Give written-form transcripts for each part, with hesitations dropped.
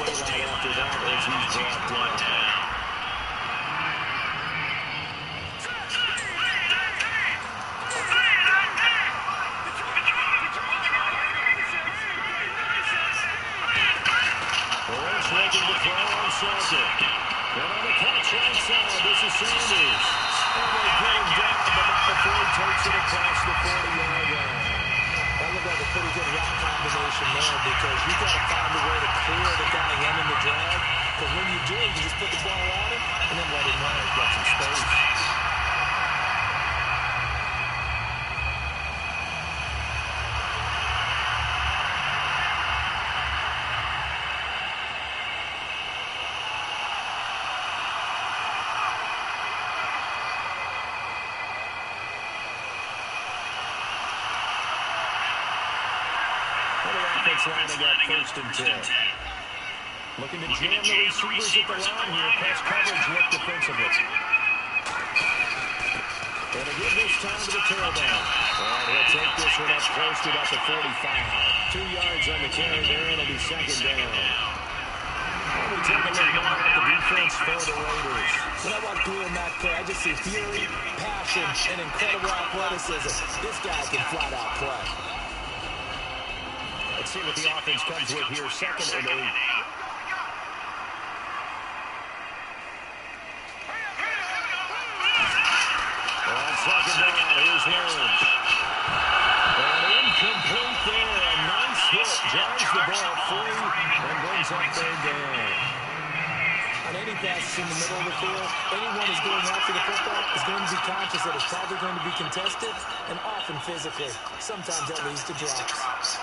daylight after that as he's brought down. Looking to throw on second. And on the catch right side, this is Sanders. And they put him down, but not before he takes it across the 40-yard line. That looked like a pretty good route combination there because you got to find a way to clear the guy running the drag. Because when you do, you just put the ball on him and then let him run. He's got some space. Lining up first and 10. Looking to jam the receivers at the line here. Press coverage look defensively. And again this time to the tailback. And he'll take this one up close to about the 45. 2 yards on the carry there, and it'll be second down. We take a look now at the defense for the Raiders. When I walk through in that play, I just see fury, passion, and incredible athleticism. This guy can flat out play. Let's see what the offense comes with here. Second and 8. On second down, here's Lynch. And incomplete there. A nice hit. Drives the ball free and brings up third down. On any passes in the middle of the field, anyone who's going after the football is going to be conscious that it's probably going to be contested and often physically. Sometimes that leads to drops.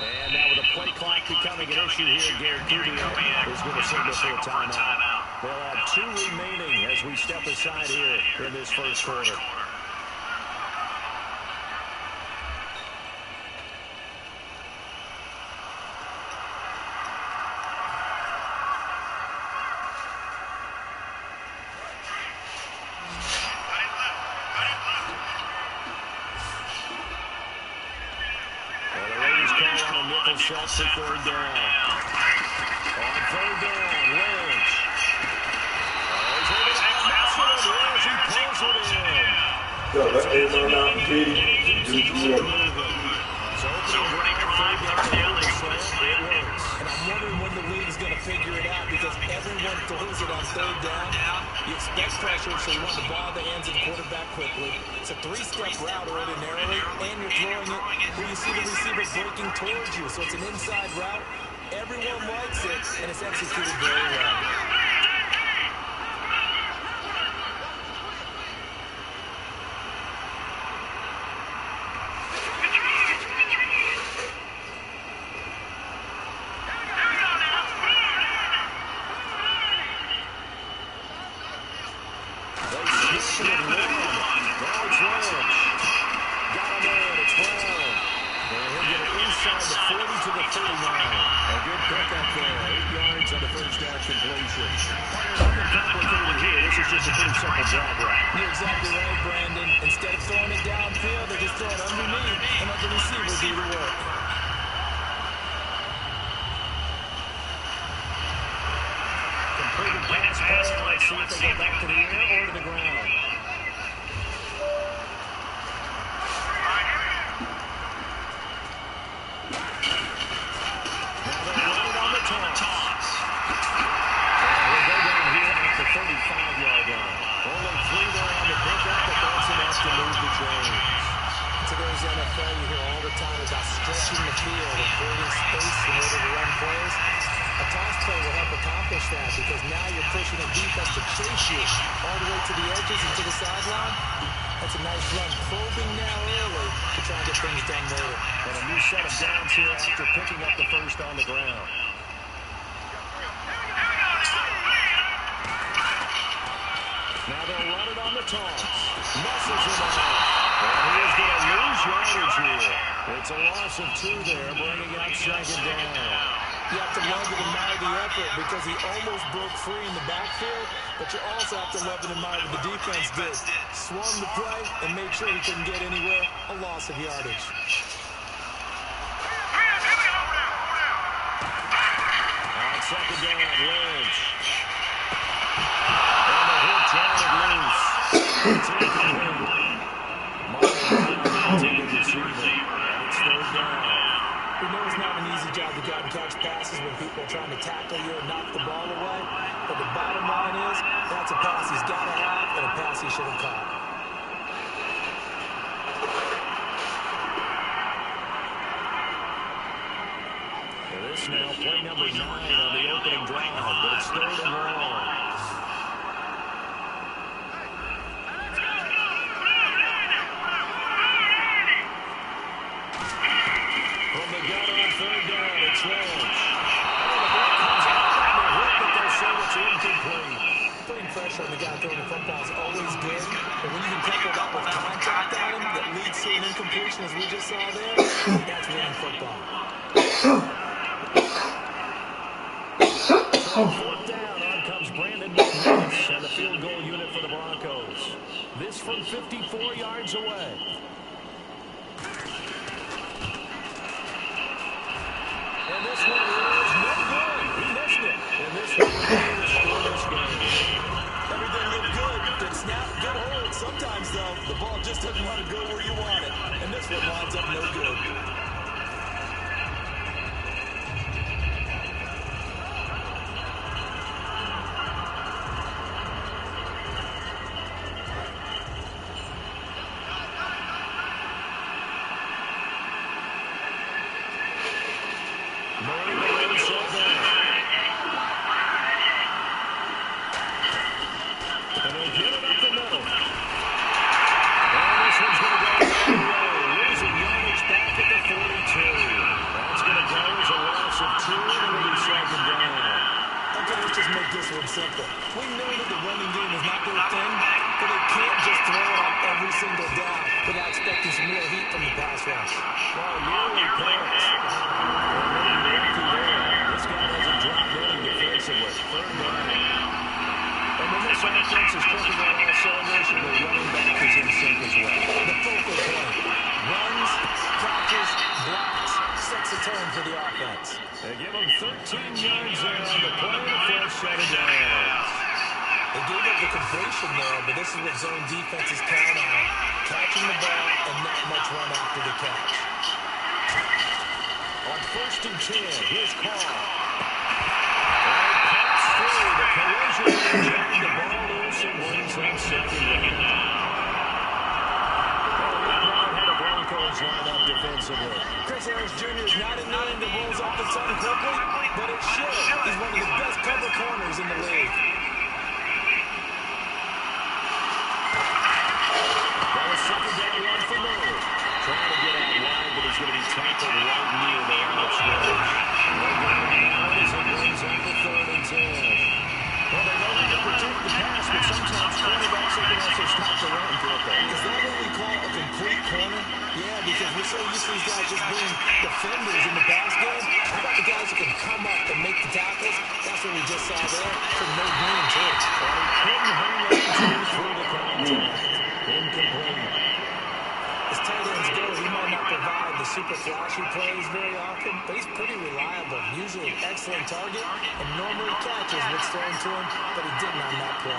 And now with the play clock becoming an issue here, Gary Kubiak is going to signal for a timeout. They'll have 2 remaining as we step aside here in this first quarter. Shots for third down. On third down, Lynch. He's able to outlast one as he pulls it in. So that's 8 on out, Katie. So opening drive, third down, it works. And I'm wondering when the league is going to figure it out because everyone throws it on third down. You expect pressure, so you want the ball in the hands of the quarterback quickly. It's a 3-step route ordinarily, and you're throwing it where you see the receiver breaking towards you. So it's an inside route. Everyone likes it, and it's executed very well. Messes him up. And he is going to lose yardage here. It's a loss of 2 there, bringing up second down. You have to love and admire the effort because he almost broke free in the backfield, but you also have to love and admire what the defense did. Swung the play and made sure he couldn't get anywhere. A loss of yardage. On second down, Lynch. And the hit jammed loose. It's incomplete. Martin intended receiver. And it's third down. We know it's not an easy job to go out and catch passes when people are trying to tackle you and knock the ball away. But the bottom line is, that's a pass he's got to have and a pass he should have caught. And this now play number 9 on the opening drive, but it's third and long. Pressure on the guy throwing the football is always good, but when you can couple that with contact on him that leads to an incompletion, as we just saw there, that's winning football. Fourth down, on comes Brandon McNutt and the field goal unit for the Broncos. This from 54 yards away. And this one is no good. He missed it. And this one is scoreless game. Everything looked good. Good snap, good hold. Sometimes, though, the ball just doesn't want to go where you want it. And this one winds up no good. Simple. We know that the running game is not their thing, but they can't just throw it on every single down without expecting some real heat from the pass rush. Well, nearly passed. This guy doesn't drop running defensively. Third down. And when this offense is clicking on all cylinders, the running back is in sync as well. The focal point. Runs, catches, blocks, sets a tone for the offense. They give him 13 yards there on the play. The first set of downs. They gave up the completion there, but this is what zone defenses count on. Catching the ball and not much run after the catch. On 1st and 10, here's Carr. And pass through the collision. The ball loose and wins on second down. Broncos line up defensively. Chris Harris Jr. is not a name that rolls off the tongue quickly, but it should. He's one of the best cover corners in the league. That was second down, one for Murray. Trying to get out wide, but he's going to be tackled right near the line of scrimmage. Now as it brings up the 3rd and 10. Well, they know how to protect the pass, but sometimes quarterbacks can also stop the run for a thing. Is that what we call a complete corner? Yeah, because we're so used to these guys just being defenders in the pass game. How about the guys who can come up and make the tackles? That's what we just saw there from no green, too. And he couldn't hang on through the contact. Incomplete. As tight ends go, he might not provide the super flashy plays very often, but he's pretty reliable. Usually an excellent target, and normally catches what's thrown to him, but he didn't on that play.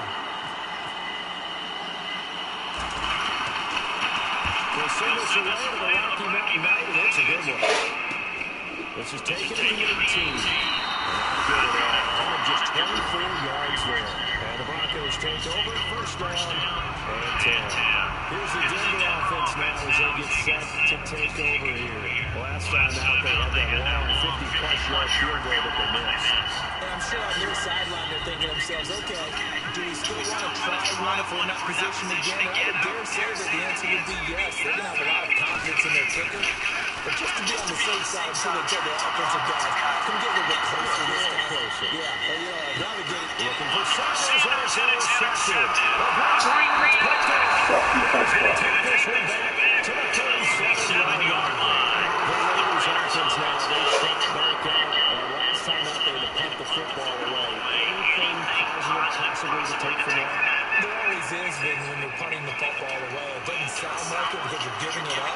We'll send this away to the Rocky Mountain United. It's a good one. This is taken to the 18. Not good at all. Only just 24 yards there. And the Broncos take over. First down and 10. Here's the Denver offense now as they get set to take over here. Last time out, they had that long 50-plus yard field goal that they missed. And I'm I'm sure on their sideline they're thinking to themselves, okay, do we still want to try one if we're in that position again? And I would dare say that the answer would be yes. They're going to have a lot of confidence in their kicker. But just to be on the safe side until they tell their offensive guys, come get a little bit closer this time. Yeah, I'd rather get it. Looking for Sanders, and it's intercepted. Green picked up. He's going to take this one back to the 37-yard line. The Raiders offense now, they shot back out. Last time out there to punt the football away. Anything positive possibly to take from that? There always is when you're punting the football away. It doesn't sound like it because you're giving it up.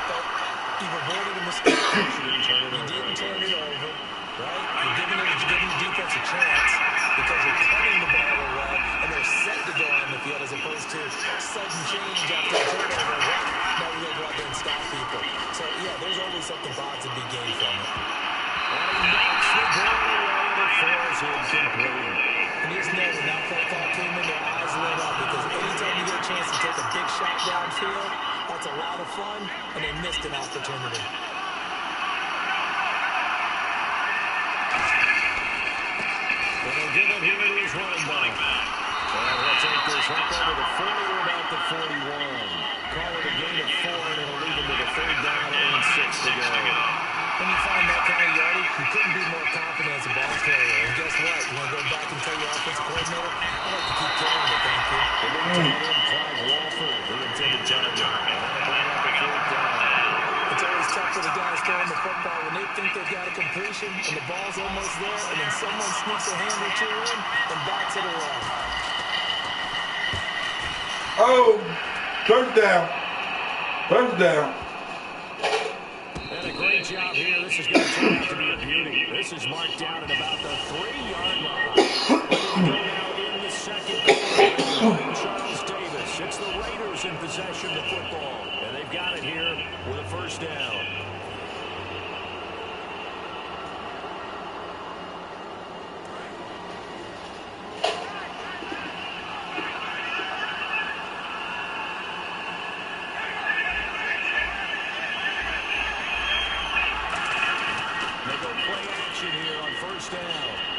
But you've avoided a mistake. You didn't turn it over, right? You're giving the defense a chance because you're punting the ball away and they're set to go on the field as opposed to sudden change after a turnover. Now we go out there and stop people. So, yeah, there's always something positive to be gained from it. And he knocks the ball away and it falls incomplete. And you just know when that play call came in, their eyes lit up because anytime you get a chance to take a big shot downfield, that's a lot of fun, and they missed an opportunity. And they'll give it here to his running back. And he'll take this up over the 40 or about the 41. Call it a gain of 4, and it'll lead him to the 3rd down and 6 to go. When you find that kind of yardage, you couldn't be more confident as a ball carrier. And guess what? You want to go back and tell your offensive coordinator, I'd like to keep carrying it, thank you. The big tight end, Clyde Walford, the intended target. It's always tough for the guys throwing the football when they think they've got a completion and the ball's almost there, and then someone sneaks a hand or two in and backs it around. Oh, first down. First down. And a great job here. This is going to turn out to be a beauty. This is marked down at about the 3-yard line. We're now in the second quarter. Charles Davis. It's the Raiders in possession of the football. And they've got it here with a first down.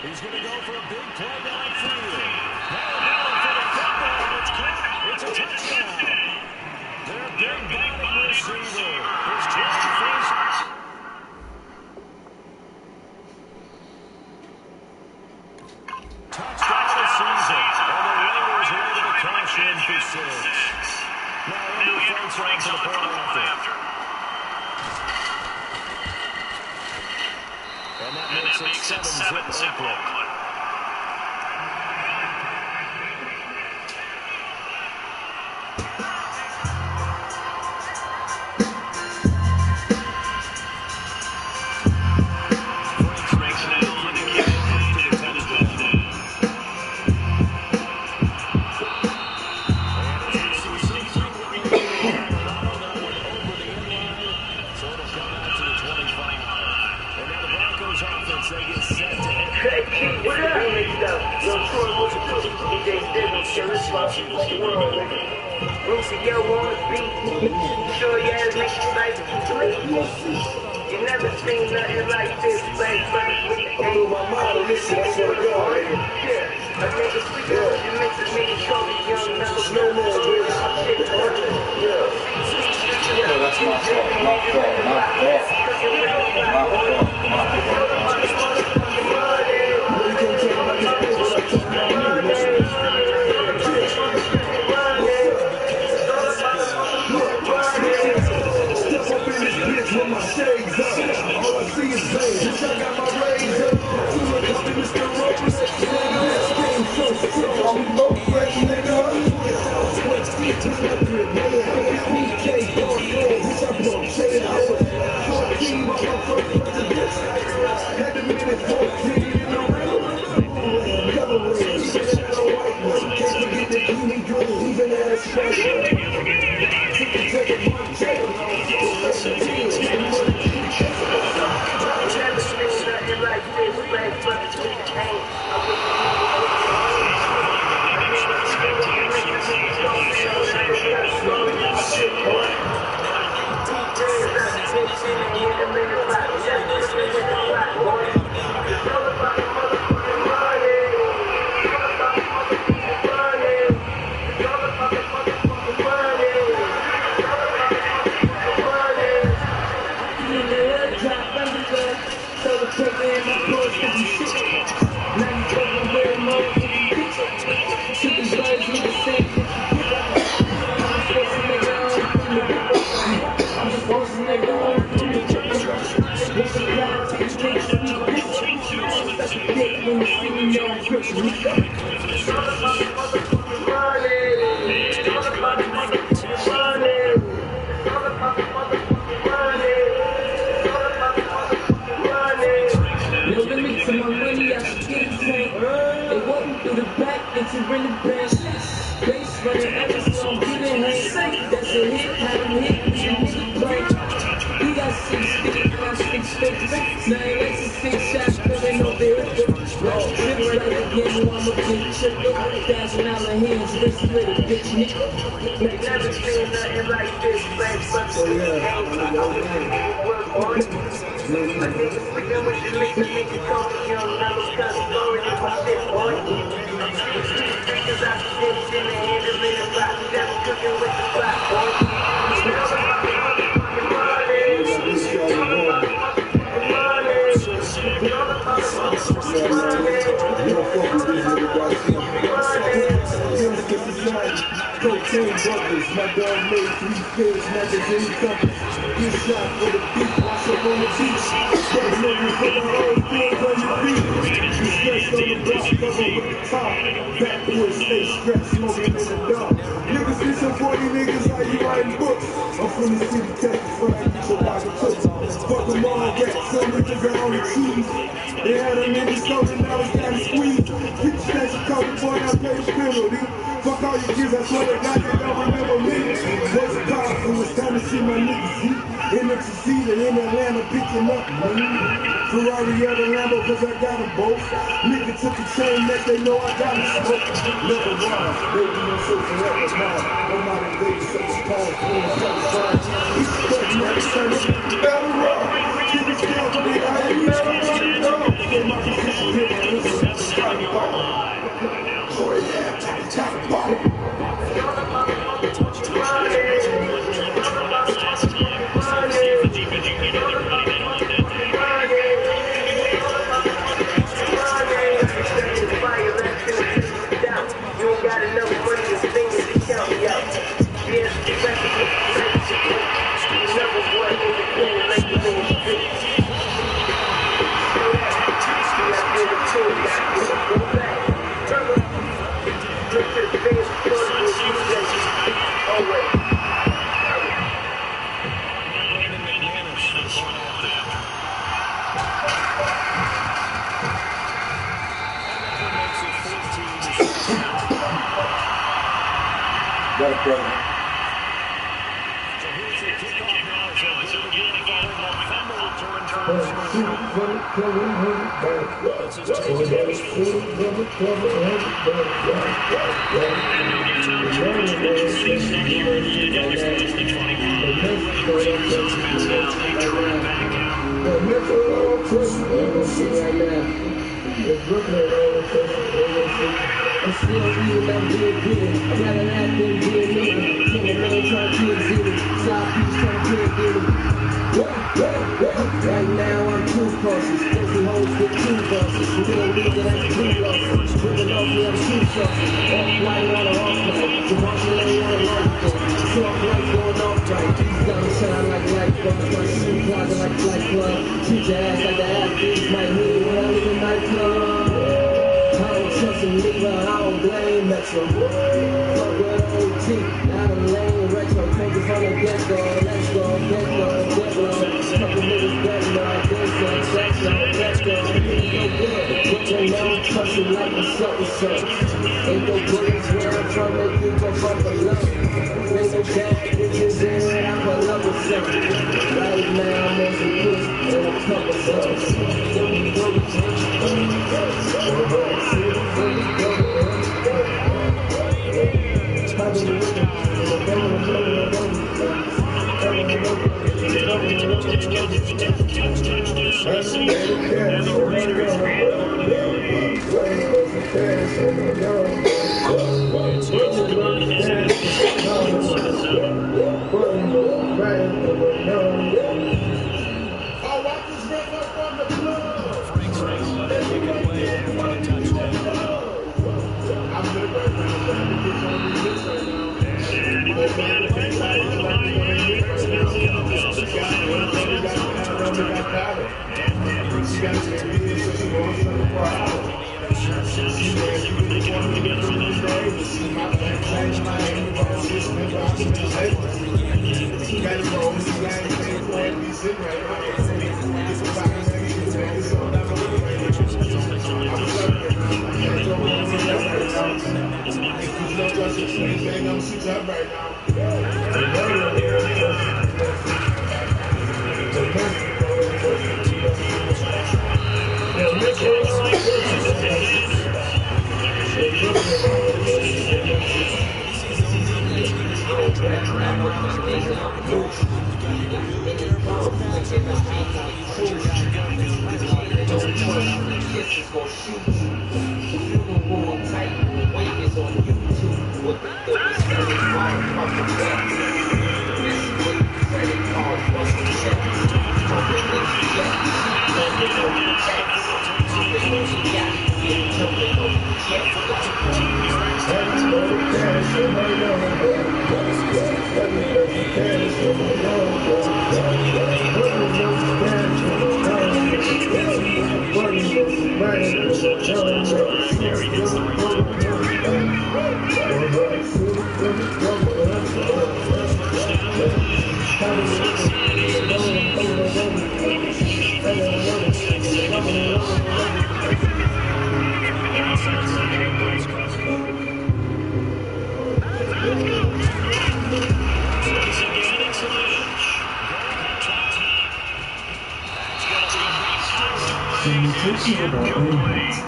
He's going to go for a big play downfield. Now for the football. It's caught. It's a touchdown. Their big body receiver is trying for touchdown of the season. And the Raiders are able to cash in for 6. Now under face on to the point after. And that makes it 7-zip Oakland. Lucy, yo, on the beat. Sure, yeah, it makes you like to sleep. You never seen nothing like this, like with the aim. Yeah, a nigga sweet, you mix a nigga coffee, young, never know more. That's my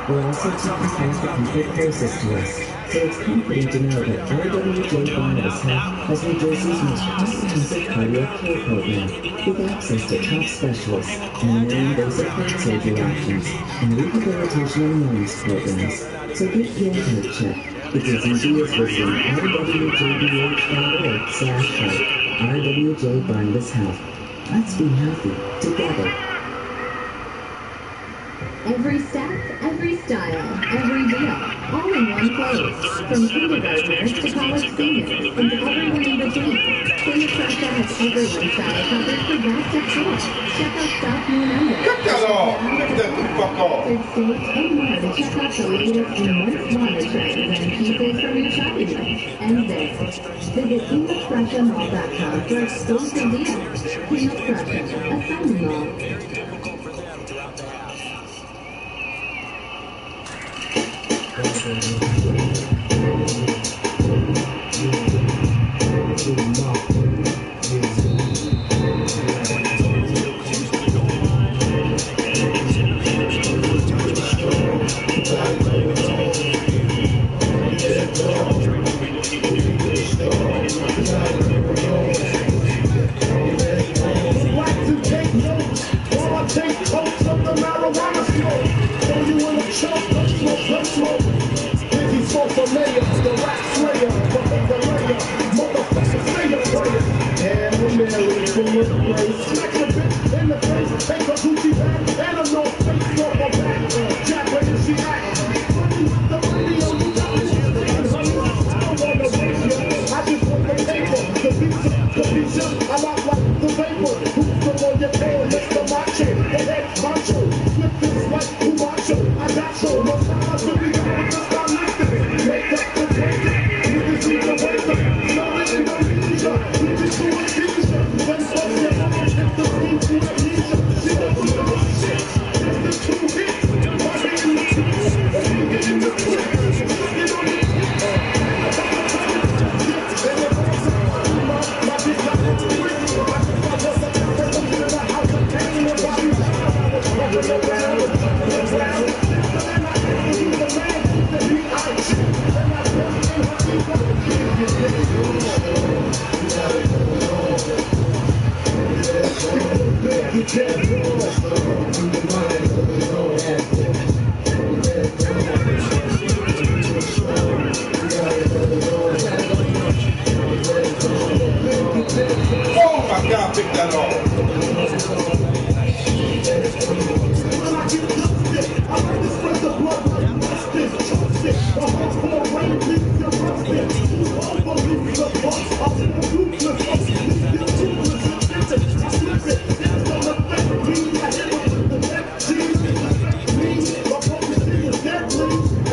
will also sacrifice the complete process to us, so it's comforting to know that Alibabantha40's has New Jersey's most comprehensive cardiac care program, with access to top specialists and non-invasive heart surgery options and rehabilitation and wellness programs. So get your heart checked. It's as easy as visiting rwjbh.org/health. RWJ Barnabas Health. Let's be healthy together. Every step, every style, every deal, all in one place. From kindergartners to college seniors, and everyone in between. Plymouth Prussia has everyone's style covered for best of choice. Check out Stop New Number. Cut that off! Lift that the fuck off! States and more to check out the latest and most wanted trends and pieces from your shopping list. And this. Visit PlymouthPrussiaMall.com for exclusive deals. Plymouth Prussia, a fun mall.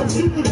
Super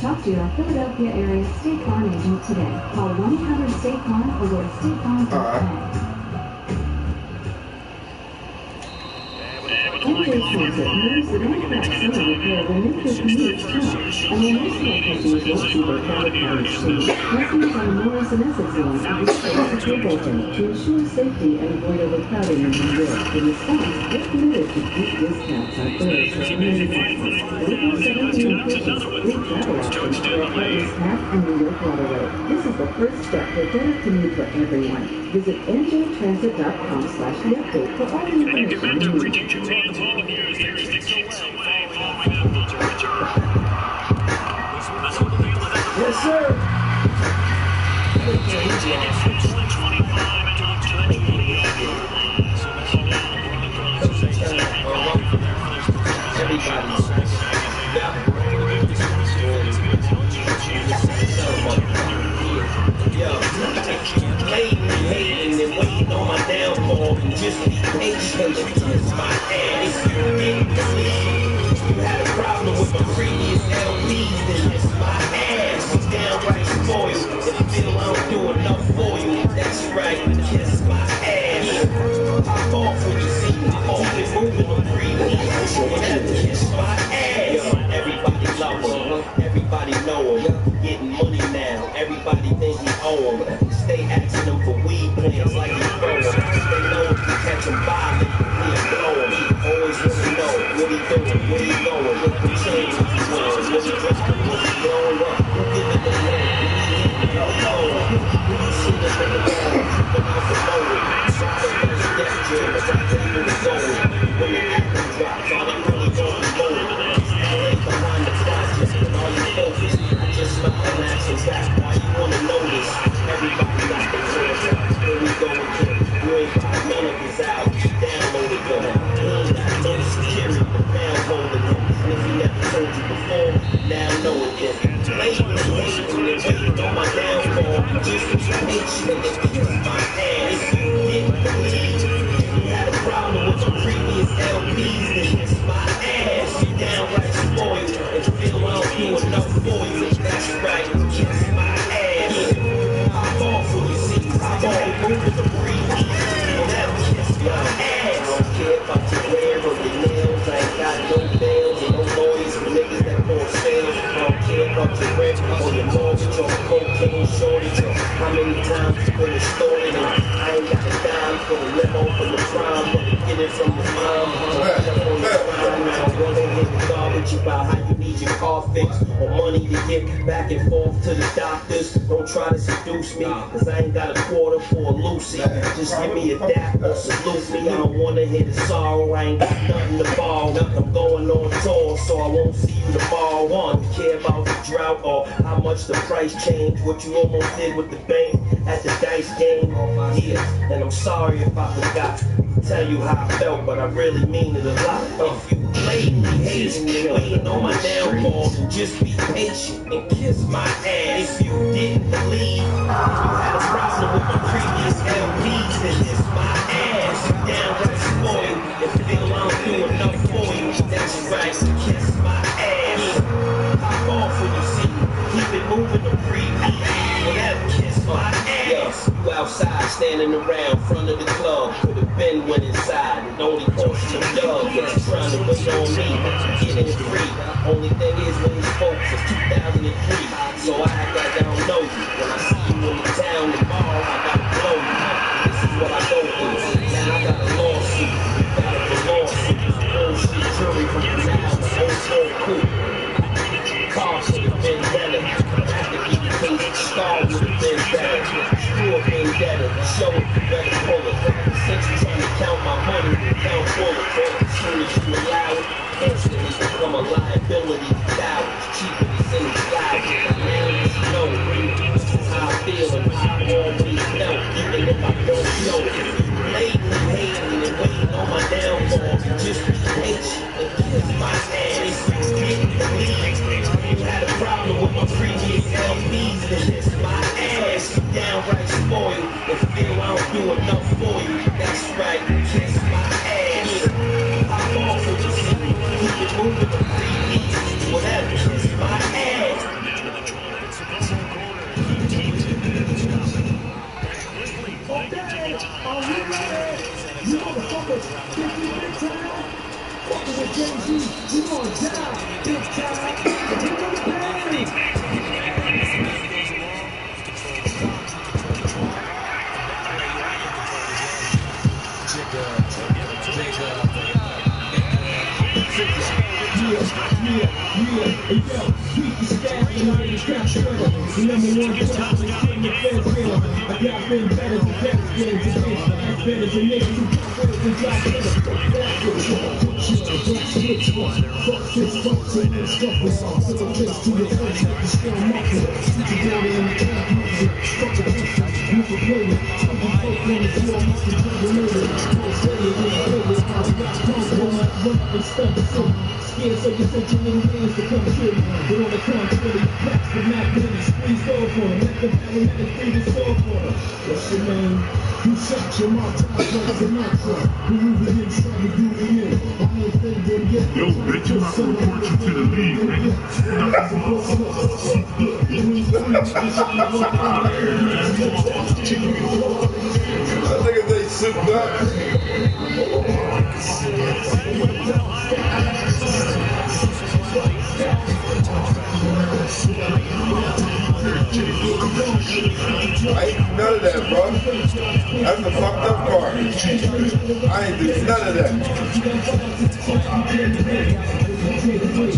Talk to your Philadelphia area State Farm agent today. Call 1-800-STATE-FARM or go to statefarm.com. Every transit knows that Amtrak Center repair will make your commute tough, and when national customers want to their credit card exchange, customers on the Morris and Essex line are required to take over to ensure safety and avoid overcrowding in New York. In response, we're committed to deep discounts on fares for community customers. Local 17 officials, free travel options for our partners Path and New York Waterway. This is the first step to a better commute for everyone. Visit njtransit.com/update for all the information you need. Yes, sir. Hating and waiting on my downfall. Just be patient. Kiss my ass. You had a problem with my previous LPs, then kiss my ass. I'm downright spoiled. If you feel I don't do enough for you, that's right. Kiss my ass. Pop off when you see me off and moving on previous. Kiss my ass. Everybody love him. Everybody know him. Getting money now. Everybody think he owe him. Stay asking him for weed plans like he's growing. They know if you catch him violent, he'll blow him. Always want to know what he doing, where he going, what he changed, what he wearing, what he dressing, what he blowing up, who giving the land, who he hitting, who he blowing. Who you see the nigga down, keeping out the motor. Something like that, Jim, but I tell you what's going. When the apple drops, all they really want is loaded. LA behind the projects, but all you focus. I just smile and ask him back, why you wanna know this? Everybody got their hands up, here we go again. You ain't got none of his albums, downloaded them. He ain't got no security, but now holding him. And if he never told you before, now know it then. Waiting on my downfall, just be patient and kiss my ass. Get believe. You had a problem with the previous LPs, then kiss my ass. You downright spoiled, and feel I don't do enough for you. That's right, kiss my ass. Pop off when you see me. moving the breeze. Now kiss my ass. I don't care about your hair or your nails. I ain't got no nails and no lawyers for niggas that won't sales. I don't care about your rent or your mortgage or cocaine shortage or how many times you been extorted. I ain't got a dime for the limo from the prime, but to get it from the mom. Now go ahead and garbage about how you need your car fixed or money to get back and forth to the doctors. Don't try to seduce me, cause I ain't got a quarter for a Lucy. Just give me a dap or salute me. I don't wanna hear the sorrow, I ain't got nothing to borrow. I'm going on tour, so I won't see you tomorrow. One, care about the drought or how much the price changed. What you almost did with the bank at the dice game. Yeah, and I'm sorry if I forgot to tell you how I felt, but I really mean it a lot. If you blatantly hating me, waiting on my downfall, just be patient and kiss my ass. If you didn't believe you had a problem with my previous LPs, then kiss my ass. You downright spoiled and feel I don't do enough for you. That's right, kiss my ass. Pop off when you see me, keep it moving to breathe. Whatever, kiss my ass. You outside standing around front of the club, could have been went inside. It only cost you a dub, but you're trying to wait on me, get it free. Only thing is when you spoke was 2003, so I act like I don't know you. When I see you in the town tomorrow, I gotta blow you. This is what I go through. Now I got a lawsuit, got a lawsuit. Bullshit jury from the now, the whole whole cool. Car should have been better. After he case, the star would have been better. You have been better. Show it, you better pull it. Since you trying to count my money, count bullets. As soon as you allow it, instantly become a liability. Dollars cheaper than any fly. Now you know how I feel and how I always felt, even if I don't know it. Blatantly hating and waiting on my downfall. Just be patient and kiss my ass. You didn't believe you had a problem with my previous LPs, then kiss my ass. You downright spoiled and feel I don't do enough for you. That's right, kiss my ass. Pop off with your sleep, keep it moving to breathe. Whatever, kiss my ass. Okay, are we ready? You motherfuckers, think you big time? Fucking with Jay-Z, you gonna die big time. You gonna pay. Yeah, yo, beat the staff and I ain't got trouble. The number one job is getting the feds bill. I got been better than better games against the better than niggas who got better than drop better. Fuck this, fuck this, stuff is all. Put the face to your face like a strong muscle. Stick it down in the camp, muscle. Fuck the picture, you for playing. Some of folk on the floor, Mr. Dragonator. Don't say it, don't play it. I got punk, run up and step the city. Scared so you sent your little hands to come kill me. But on the contrary, packs the map really squeezed off on him. Let the paramedic free the soul for him. What's your name? You shot your mouth out like a mantra. Who you begin trying to do it in? I ain't thinking yet. Yo, bitch, I'm about to report you to the league, nigga. That nigga they souped up. I ain't none of that, bro. That's the fucked up part. I ain't do none of that.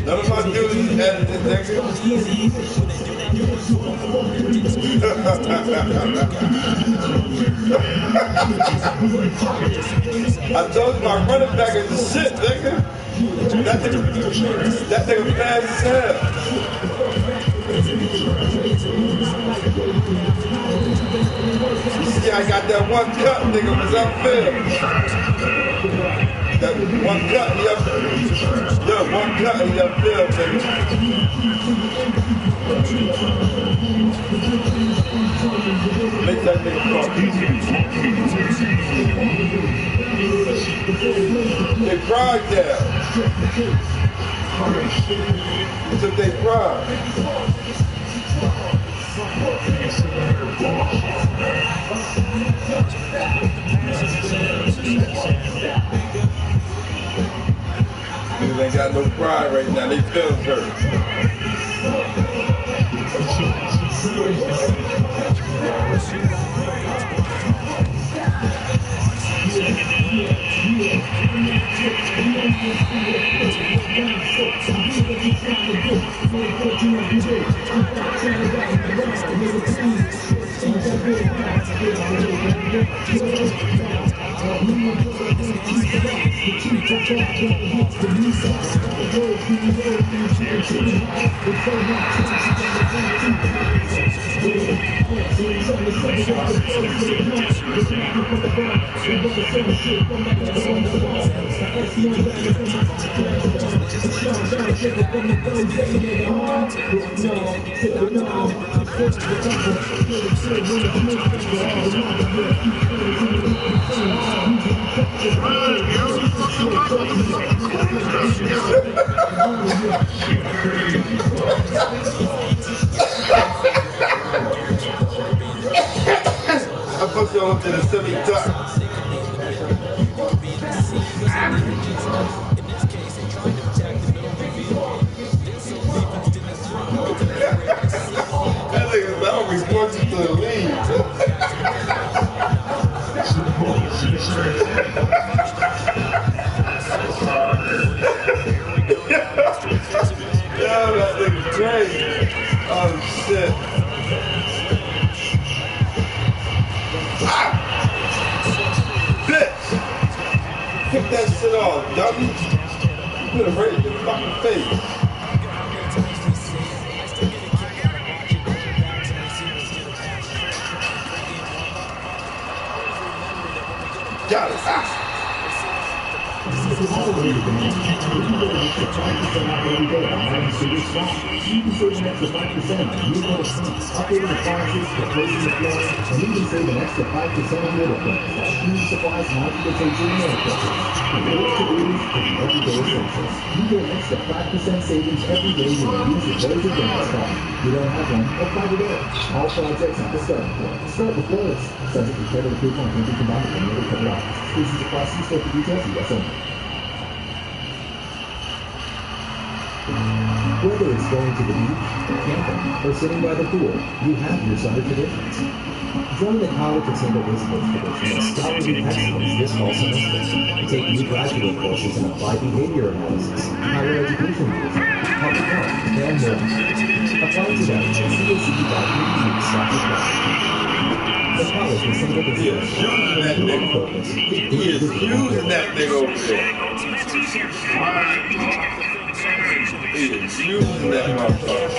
None of my dudes is edited, nigga. I told you my running back is the shit, nigga. That nigga fast as hell. Yeah, I got that one cut, nigga, was upfield. That one cut in your, yeah, one cut in your field, nigga. Make that nigga talk. They cried there. They took their pride. Niggas ain't got no pride right now. They feel hurt. I put you on to the silly duck. That nigga's now report you to the league. Yo, that nigga's crazy. Oh shit. Bitch! Kick that shit off, dummy. You put it right in your fucking face. Got it. Ah. Savings every day when you use your Voyager Gas card. You don't have one? Apply today. All projects have to start before. Start with Flores. Subject to credit approval and can be combined with any other credit offers. Please use the class C store for details. U.S. only. Whether it's going to the beach, camping, or sitting by the pool, you have your summer traditions. Join the College of Single Visitors tradition of scholarly excellence this fall semester. Take new graduate courses in applied behavior analysis, higher education management, public health, and more. Apply today at cac.edu/apply. The College of Single Visitors. He is using that nigga over there. He is using that motherfucker.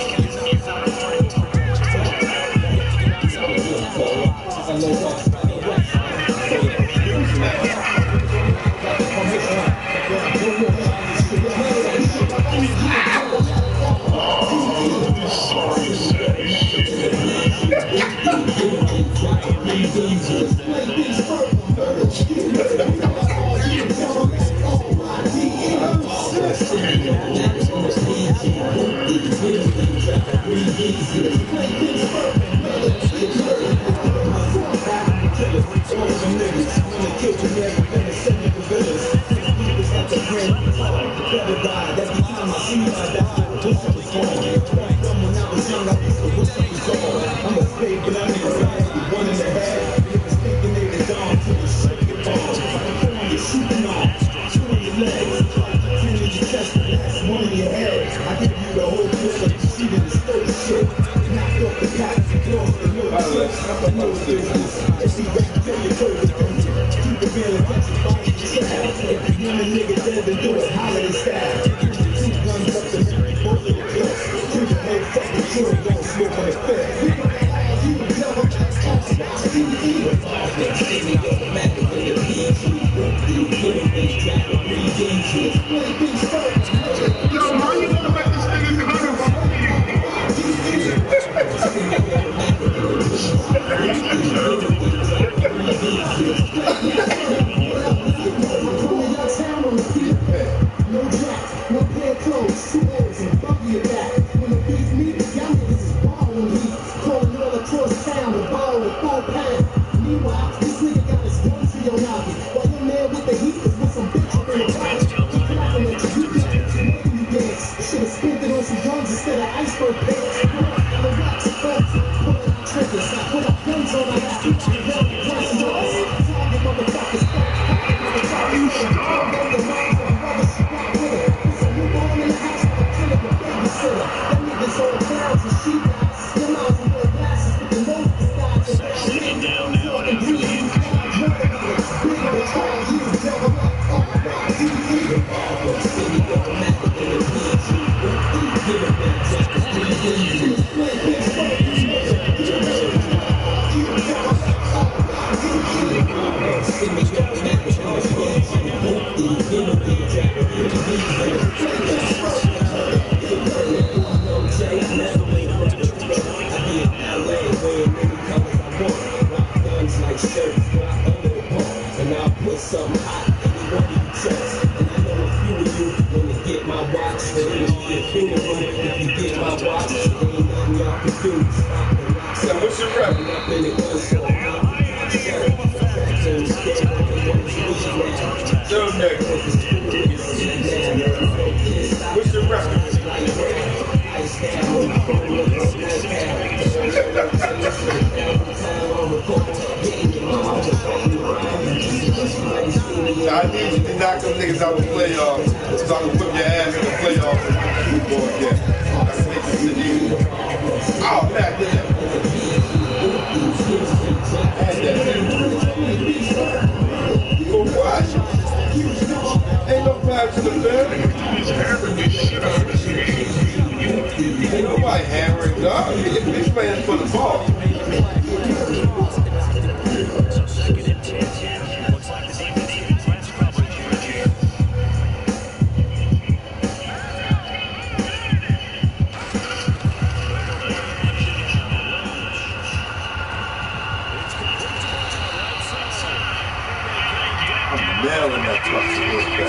Close, two hours and bumpy your back. When the beats meet, y'all niggas is balling me. Calling all to your noggin. While your man with the heat is with some bitch up in the pocket. Keep laughing at you, you dance. You dance. Should've spent it on some drums instead of iceberg pants. On the rocks, folks. Pull out triggers. Put out guns on my lap. Target motherfuckers. What's your rep? Yo, nigga. What's your rep? I need you to knock them niggas out of the playoffs so I can whip your ass in the playoffs and football again. I can make this to you. Oh, man, did that. For what? Ain't no pass to the bed. Ain't nobody hammering, dog. He's playing for the ball. Nailing that truck to work back.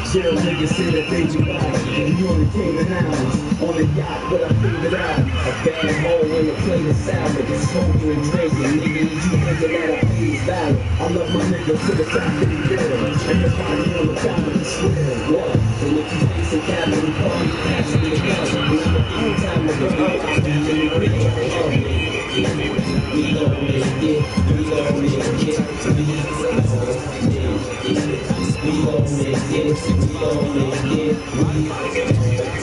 Jail niggas say that they do right. You only came in hours on a yacht, but I figured out a bad hole in a plate of salad. Smoking and drinking, nigga, you thinking that I pays valid. I love my nigga to the fact that he bitter. And the body on the top of the square. What? And if you face a capital party, pass me the gun. Any time to go out, I'll be in the ring. We gon' make it, we gon' make it,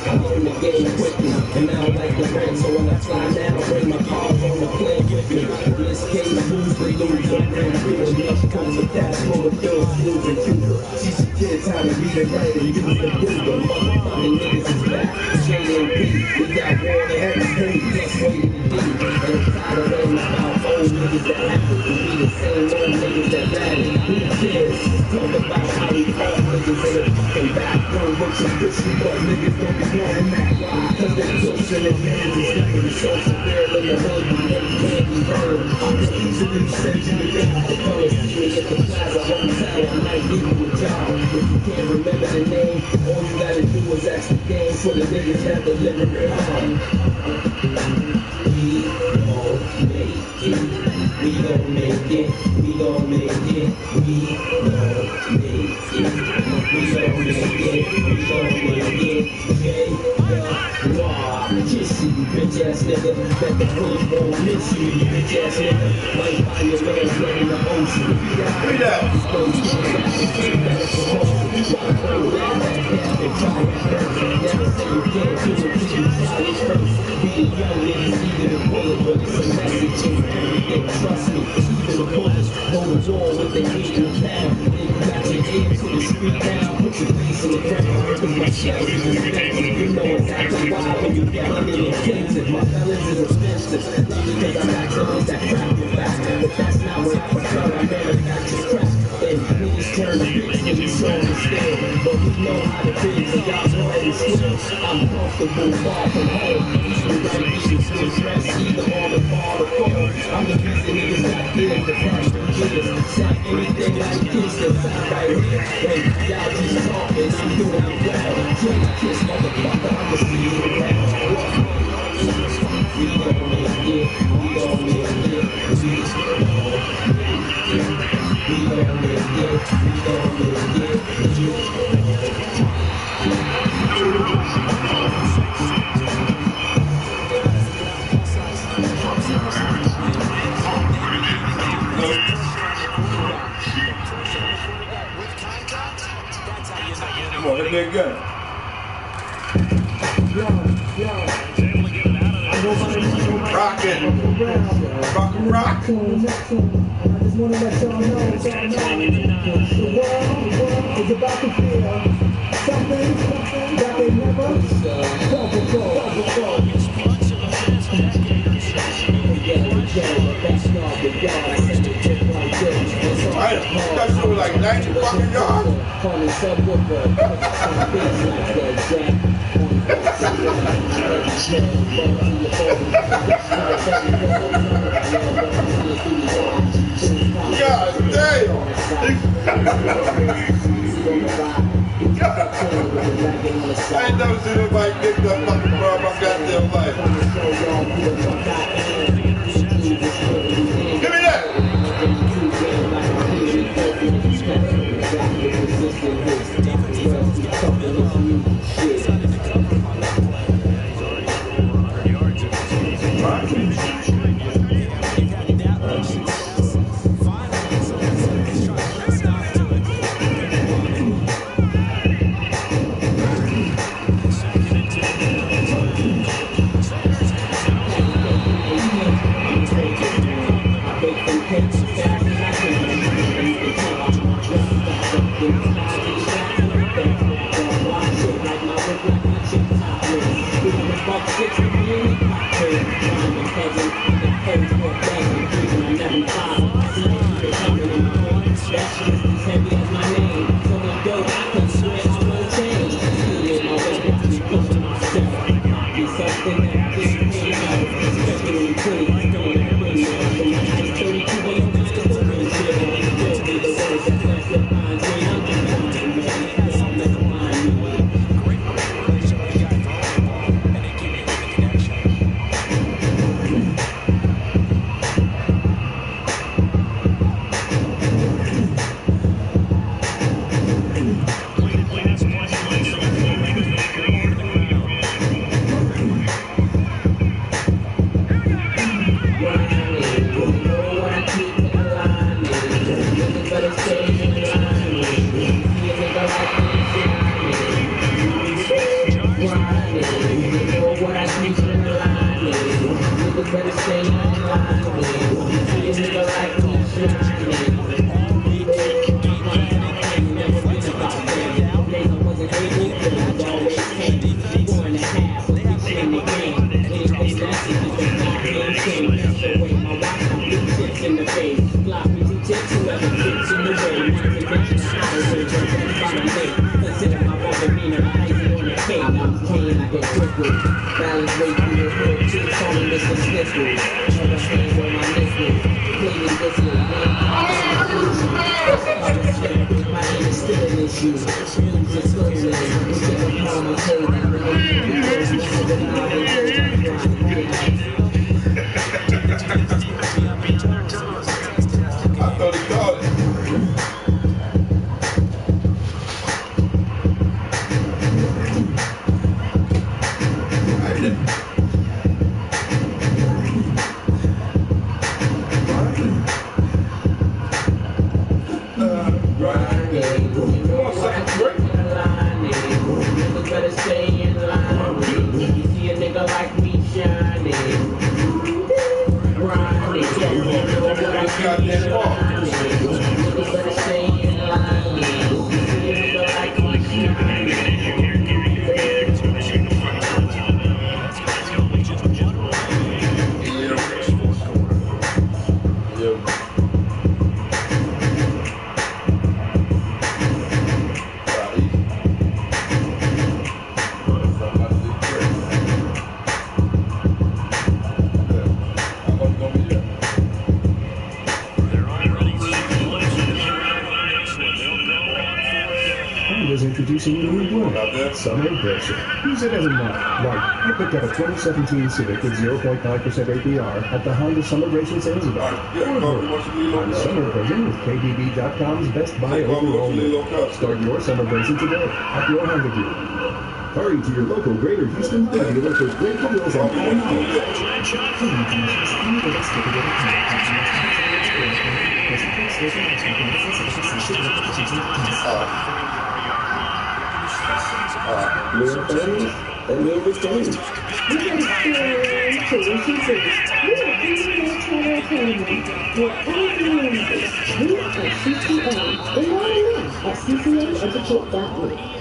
I'm in the game quickly, and I don't like the rain, so when I fly down, bring my cars on the plane with me. This case moves, they lose, I'm grand feeling. Enough comes with cash, roll the bills, smooth and cute. Teach the kids how to read and write and use the wisdom. Motherfucking niggas is back, J&P. We got war and everything, plus waiting to do. And I'm tired of learning about old niggas that happen to be the same old niggas that bad. Who cares? Talk about how we all niggas in the fucking bathroom. But you pussy butt niggas don't be wanting that. Cause they're close in their hands and stuff is so severe in the hood. You can't be heard. I'm just easily send you to get the colors. You at the plaza hotel, I might give you a job. If you can't remember the name, all you gotta do is ask the game for the niggas that deliver it on. We gon' make it. We gon' make it. We gon' make it. We gon' make it. We gon' make it. We gon' make it. Okay? Wow. Kiss you, bitch ass nigga. Bet the police won't miss you, bitch ass nigga. Might find your man's dead in the ocean. Read that. Never say you can't do it till you try it first. Being young niggas needed a bullet, but it's a message in everything. Trust me, even the bullets hold the door with the heat in the pad. Then you got your ear to the street now. Put your face in the ground, cause my shells is expensive. You know exactly why when you down in the intensive. My fellas is expensive, not because I got guns that crack your back. But that's not what I prefer. I never got to stress. And niggas turn to bitch when you show them still. But we know how to be, so y'all know every skill. I'm comfortable, far from home. Usually gotta be the same dress, either on the bar or phone. I'm the reason niggas got here the past 2 years. Sack anything like this, that sound right here. Hey, y'all just talking, I'm doing it well. Drink kiss, motherfucker, I'ma see you in hell. We gon' make it, we gon' make it. We gon' make it, we gon' make it. Come on, hit me again. Rockin'. Rock. I just want to let y'all know the world is about to feel something that they never felt before. That shit was like 90 fucking yards. God damn. I ain't never seen nobody get that fucking bar my goddamn life. Give me that. Yo. Introducing a new word, summer pressure. Use it as a map. Like, I picked up a 2017 Civic with 0.5% APR at the Honda Summer Racing sales event. I'm summer racing with KBB.com's Best Buy overall. Start your summer racing today at your Honda dealer. Hurry to your local Greater Houston Ford dealer for great deals on all models. Little families and little families. You can experience Solution City. We are international entertainment. Where everything is. We are CCA. And more at ccaeducate.me.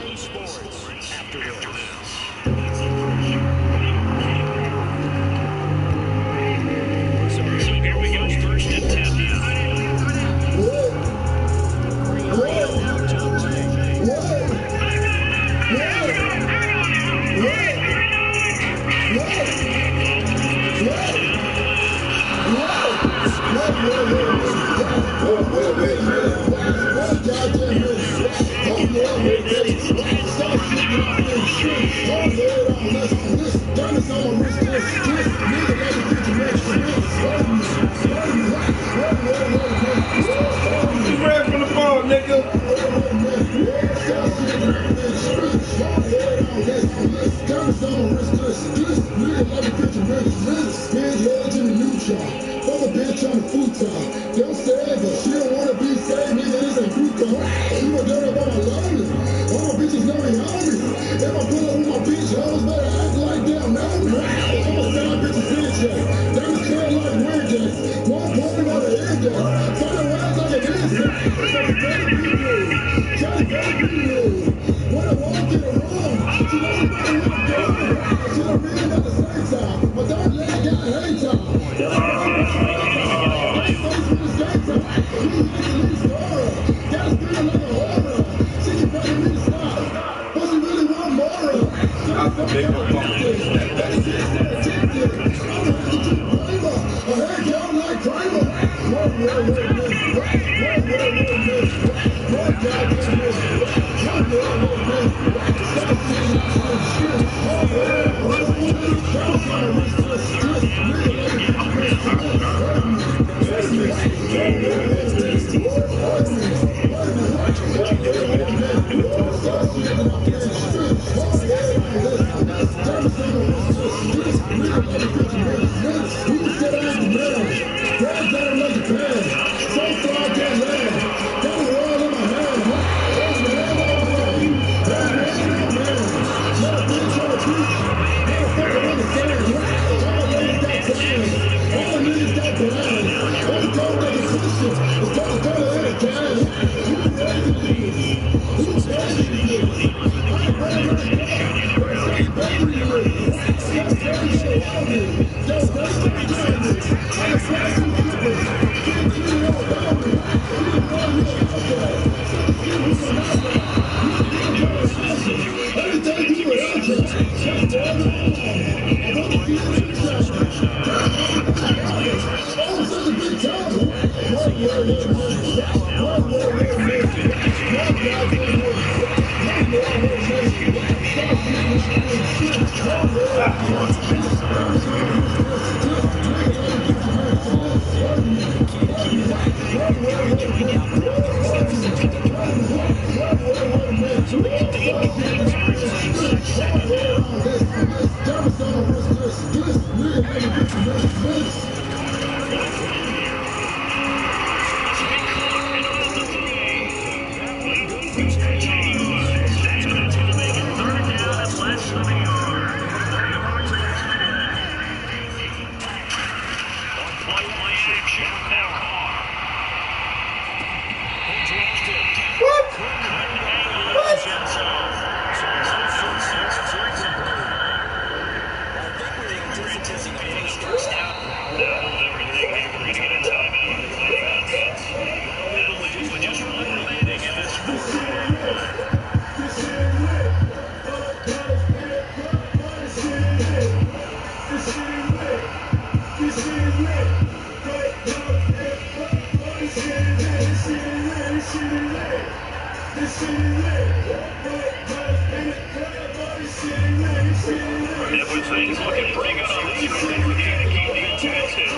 things looking pretty good on this one. We need to keep things active.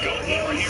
Go for it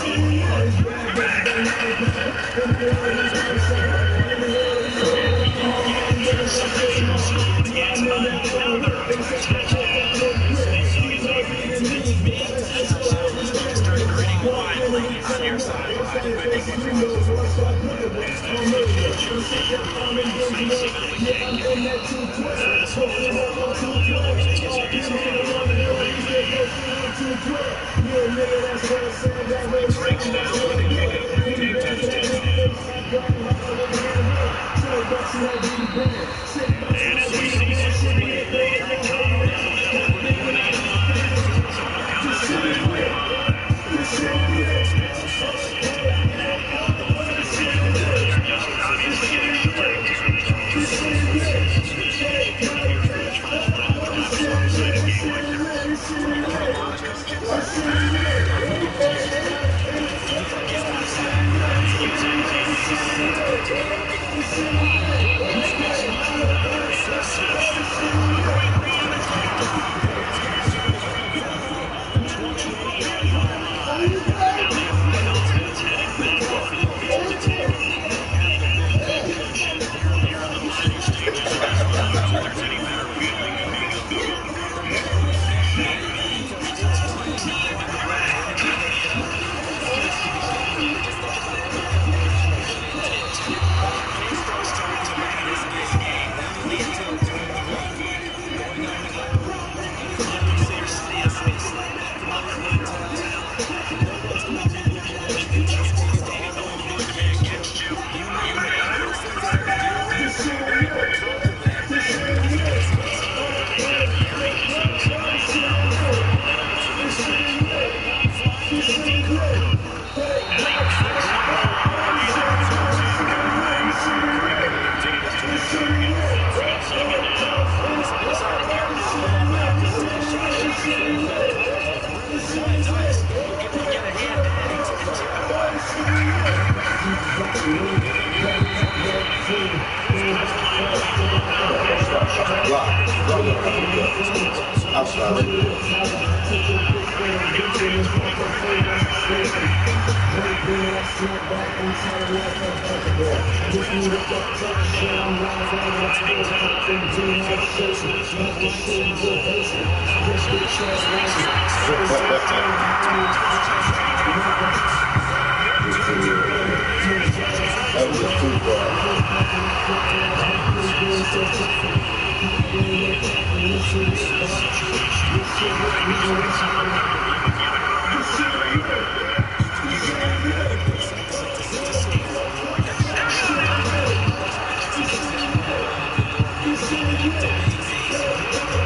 That was a cool ball.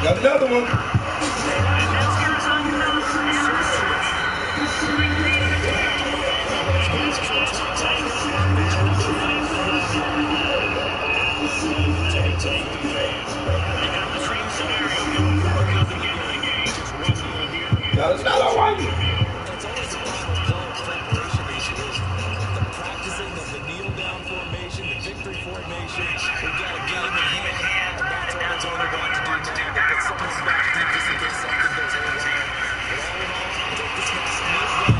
Got another one. Got another one. That's always a problem with preparation issues. The practicing of the kneel down formation, the victory formation. We've got a game in hand, and that's all it's only got to do now. To put someone back deep just in case something goes haywire. But all in all, I think this next kneel down.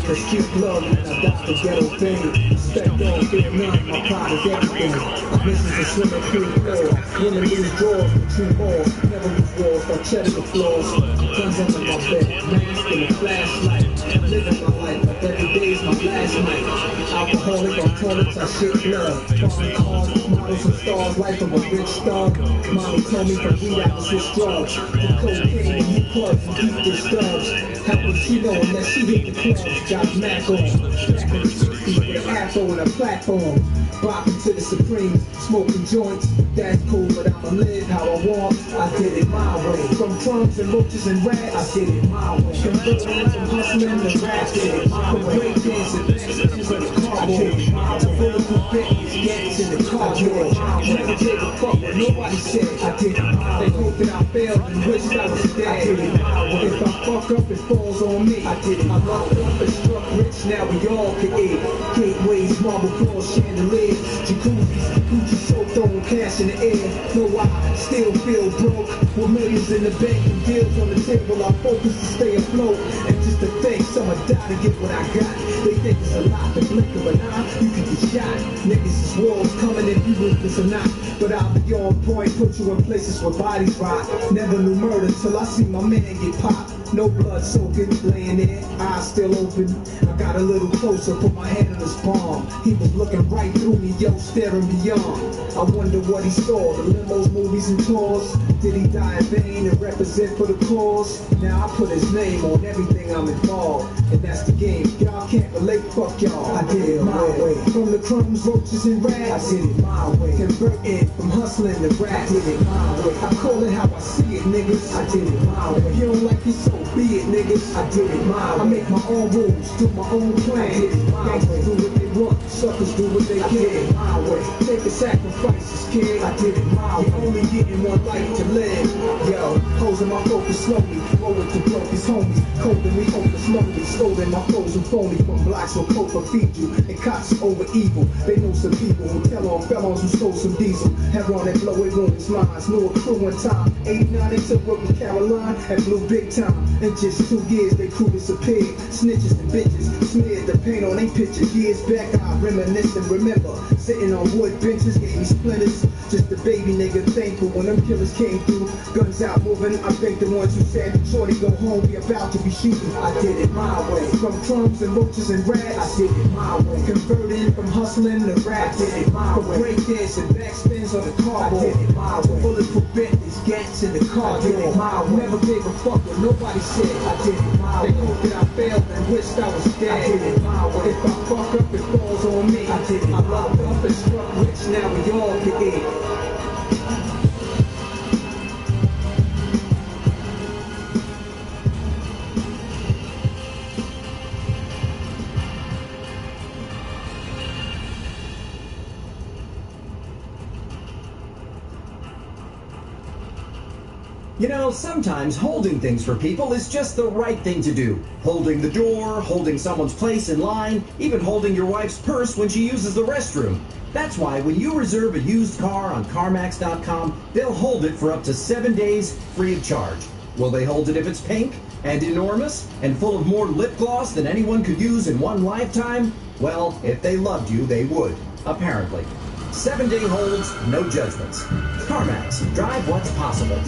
The street love and I got the ghetto thing. Respect all, fear none, my pride is everything. This is a swimming pool floor. Women lose drawers for 2 more. Never lose walls, don't cheddar the floors. Guns under my bed, mask and a flashlight. Living my life, but every day's my last night. Alcoholic on toilets, I shit blood. Falling cars, models and stars, life of a rich star. Mommy told me from weed out to switch drugs. The cocaine and you plugs and keep your stubs. How would she know unless she hit the clubs? Got Mac on. Eat with an afro and a platform. Bopping to the Supremes, smoking joints. That's cool, but I'ma live how I want. I did it my way. From crumbs and roaches and rats, I did it my way. From hustling to rap, did it my way. From breakdancing, bitches on the cardboard. To political fitness, gets in the cardboard. Never gave a fuck what nobody said. I did it my way. They hope that I failed and wished I was dead. I did it my way. If I fuck up, it falls on me. I did it. I locked up and struck rich, now we all can eat. Gateways, marble floors, chandeliers. Jacuzzis, Gucci soap, throwing cash in the air. No, I still feel broke. With millions in the bank and deals on the table, I focus to stay afloat. And just to think, someone died to get what I got. They think it's a lot to blink of an eye, you can get shot. Niggas is wolves coming if you ruthless or not. But I'll be on point, put you in places where bodies rot. Never knew murder till I see my man get popped. No blood soaking, laying there, eyes still open. I got a little closer, put my hand on his palm. He was looking right through me, yo, staring beyond. I wonder what he saw, the limos, movies, and tours. Did he die in vain and represent for the cause? Now I put his name on everything I'm involved. And that's the game, y'all can't relate, fuck y'all. I did it my way. From the crumbs, roaches, and rats, I did it my way. Converting from hustling to rap, I did it my way. I call it how I see it, niggas, I did it my way. If you don't like it, so be it, niggas, I did it my way. I make my own rules, do my own plan. I did it my way. Do what they want, suckers do what they can. I did it my way. Take the sacrifices, kid, I did it my way. You only getting one life to live. Yo, posing my focus slowly, rolling to broke his homies. Colding me hopeless lonely, stolen my frozen phony from blocks where coke will feed you. And cops over evil. They know some people who tell on felons who stole some diesel. Have on that blow it ruins minds. Knew a crew one time. 89 they took work with Caroline and blew big time. In just 2 years they crew disappeared. Snitches and bitches smeared the paint on they pictures. Years back I reminisce and remember sitting on wood benches, gave me splinters. Just a baby nigga thankful when them killers came through. Guns out moving, I think the ones who said, shorty go home, we about to be shooting. I did it my way. From crumbs and roaches and rats, I did it my way. Converting from hustling to rap, I did it my way. Breakdance and backspins on the cardboard, I did it my way. Bulletproof Bentleys, gats in the car, I did it my way. Never gave a fuck what nobody said, I did it my way. They hope that I failed and wished I was dead, I did it my way. If I fuck up, it falls on me, I did it my way. I locked up and struck rich, now we all can eat. You know, sometimes holding things for people is just the right thing to do. Holding the door, holding someone's place in line, even holding your wife's purse when she uses the restroom. That's why when you reserve a used car on CarMax.com, they'll hold it for up to 7 days free of charge. Will they hold it if it's pink and enormous and full of more lip gloss than anyone could use in one lifetime? Well, if they loved you, they would, apparently. 7-day holds, no judgments. CarMax, drive what's possible.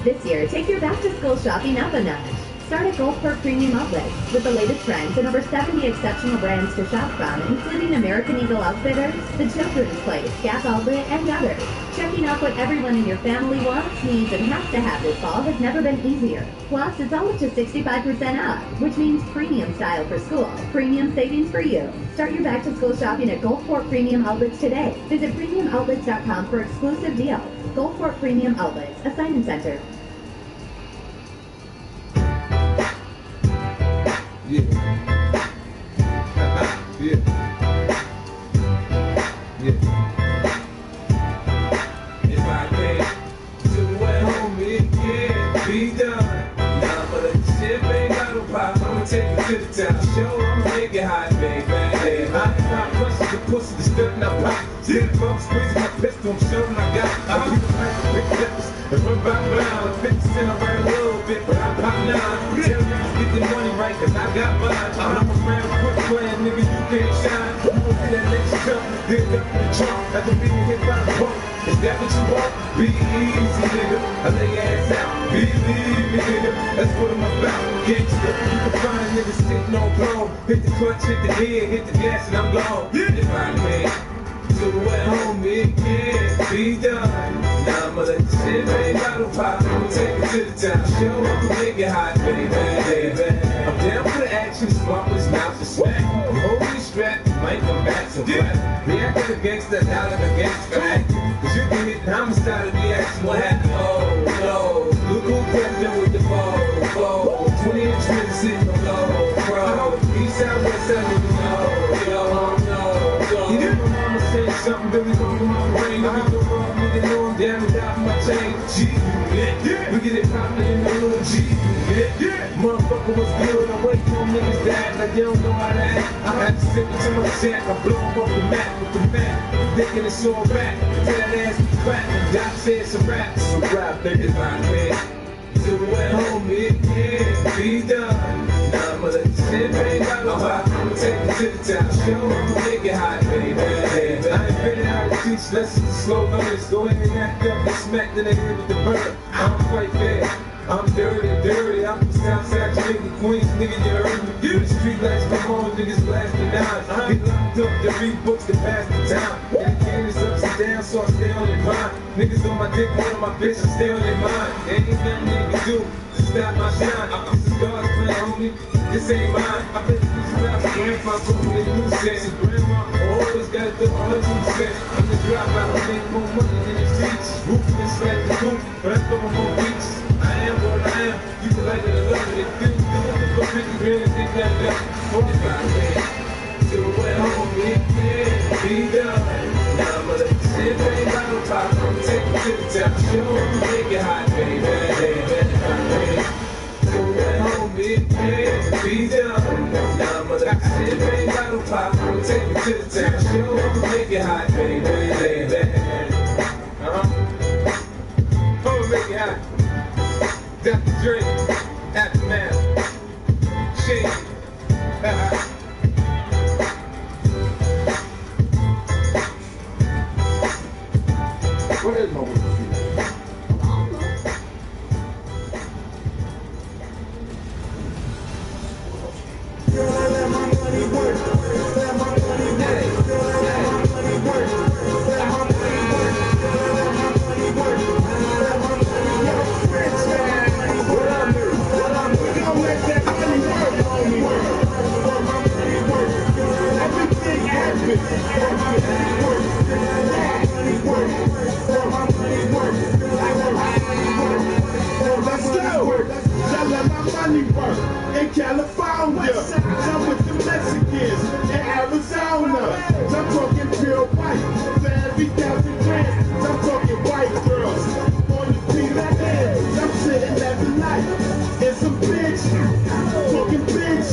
This year, take your back-to-school shopping up a notch. Start at Gulfport Premium Outlets with the latest trends and over 70 exceptional brands to shop from, including American Eagle Outfitters, The Children's Place, Gap Outlet, and others. Checking out what everyone in your family wants, needs, and has to have this fall has never been easier. Plus, it's all up to 65% off, which means premium style for school, premium savings for you. Start your back-to-school shopping at Gulfport Premium Outlets today. Visit premiumoutlets.com for exclusive deals. Gulfport Premium Outlets, a sign-in center. Yeah. Yeah. Yeah. If I can do it, homie, yeah, be done. Now, but the shit ain't got no pop. I'ma take you to the town show. I'ma make it hot, baby. Hey, I find pressure the pussy to step in my pocket. Did it from squeezing my pistol, I'm showing I got it. I keep it big steps and run back around. 50 cent, I burn a little bit, but I pop now. Tell me get the money right, cause I got mine. I'm a man quick playing, nigga, you can't shine. You gon' see that next jump, then up in the trunk. After being hit by the bump, is that what you want? Be easy, nigga. I lay your ass out. Believe me, nigga. That's what I'm about. Gangsta, you can find a nigga sitting on throne. Hit the clutch, hit the head, hit the gas, and I'm gone. If I can do it, homie, it can't be done. Now I'ma let the champagne bottle pop. I'ma take it to the town show. I'ma make it hot, baby, baby. I'm down for the action, smart with mouth to smack. Hold me strapped, might come back so flat. React to the gangsta, now like a gangsta act. Cause you can hit homicide and reaction, what happened? Oh, no. Look who kept in with the ball. 20-inch rims sitting on low, bro. East side, west side, niggas know. You hear my mama say something really wrong with my brain? I go wrong, nigga, know I'm down without my chain. G, yeah. We get it poppin' in the little G, yeah. Motherfucker, what's good? I'm waiting on niggas that like they don't know how to act. I had to sip it to my jack. I blow them off the mat with the mat. Thinking it's all rap. Tell that ass to clap. Doc said it's a rap. It's a rap, nigga, my man. Do it, homie, it can't be done. Now I'ma let the champagne bottle pop. I'ma take it to the town show. I'ma make it hot, baby, baby. I ain't been out to teach lessons to slow learners. Go ahead and act up and smack the nigga with the burner. I'm quite fair. I'm dirty. I'm from Southside, Jamaica, Queens, nigga, you heard me. When the street lights come on, niggas blasting down. Get locked up, to read books to pass the time. And the game is ups and downs, so I stay on their mind. Niggas on my dick, one of my bitches stay on their mind. There ain't nothing they can do to stop my shine. This is God's plan, homie. This ain't mine. I bet these raps, grandpa, go with new sense. And grandma always got to do 100%. I'm the dropout, I make more money than the streets. Ruthless like the coop, but I'm throwing more beats. I am what I am. You can like it or love it. If you do it for 50 grand, think that up. 45 grand. Do it, homie, it can't be done. Now I'ma let the champagne bottle pop. I'ma take it to the top show. I'ma make it hot, baby, baby. Do it, homie, it can't be done. Now I'ma let the champagne bottle pop. I'ma take it to the top show. I'ma make it hot, baby, baby. I'ma make it hot. Dr. Dre, Aftermath, Shane, What is my word? Girl, I let my money work. Let my money work. Girl, I let my money work. Let my money work. Girl, I let my money work. Let my money work. French man. What I'm doing? Don't let that money work, homie. Let my money work. Everything happens. Let my money work. Let my money work. Let my money work. Let my money work. Let's go. I let my money work. In California, I'm with the Mexicans. In Arizona, I'm talking pure white. For every 1,000 grams, I'm talking white girls. On the P-Land, I'm sitting at the light. And some bitch, talking bitch,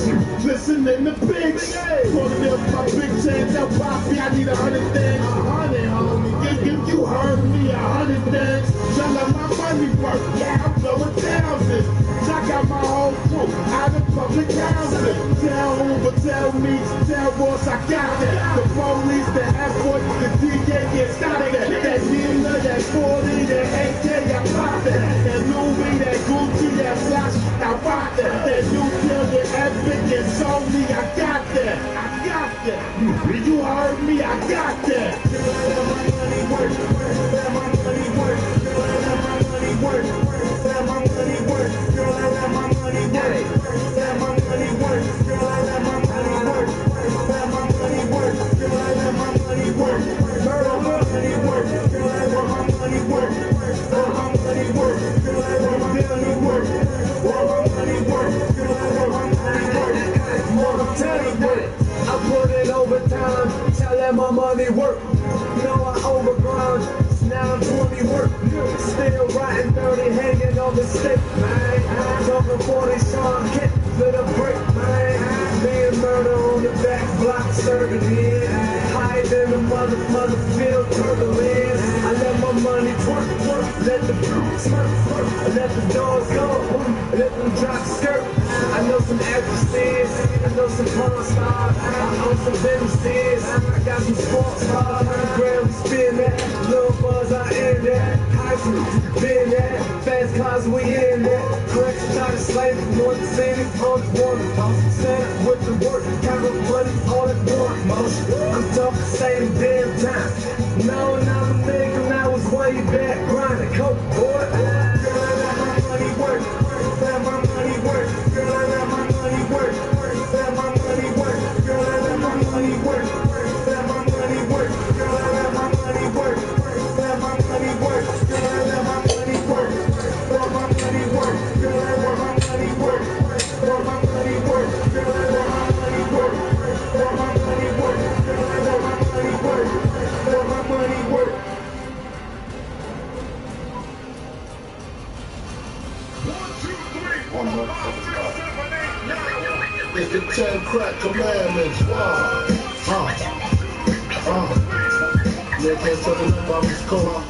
listening to bitch. Calling up my big chain, tell Poppy I need 100 things. 100, homie, you heard me, 100 things. I let my money work, yeah, I'm blowing thousands. I got my whole crew out of public housing. Tell Hoover, tell me, tell Ross I got that. The police, the F-boy, the DJ can't stop that. That dealer, that 40, that AK, I pop that. That Louis, that Gucci, that Flash, I rock that. That you kill, the Epic, and Sony, I got that. I got that. You heard me, I got that. Let my money work. Let my money work. Let my money work. Let my money work. Girl, I let my money work. Let my money work. Girl, I let my money work. Let my money work. Girl, I let my money work. Let my money work. Girl, I let my money work. Let my money work. Girl, I let my money work. Let my money work. Girl, I let my money work. More time work. I put it overtime. Tell them my money work. You know I overgrind. Now I'm 20 work. Still riding 30, hanging on the stick, man. Talking 40 Sean Kent for the brick, man. Being murder on the back block, serving in. Hide in the mother field, turbulence. I let my money twerk, let the fruit smirk, I let the doors go, I let them drop skirt. I know some actresses, I know some porn stars, I own some businesses, I got some sports stars, 100 grams spin that, little buzz I in that, high school, been that, fast cars we in that, correct try to slave it, north city, on the water, stand with the work, count up money, all that one motion, I'm talking same damn time, knowing I'm a nigga, I was way back, grind. 10 crack commandments. Wow. You can't tell me nothing about this coke.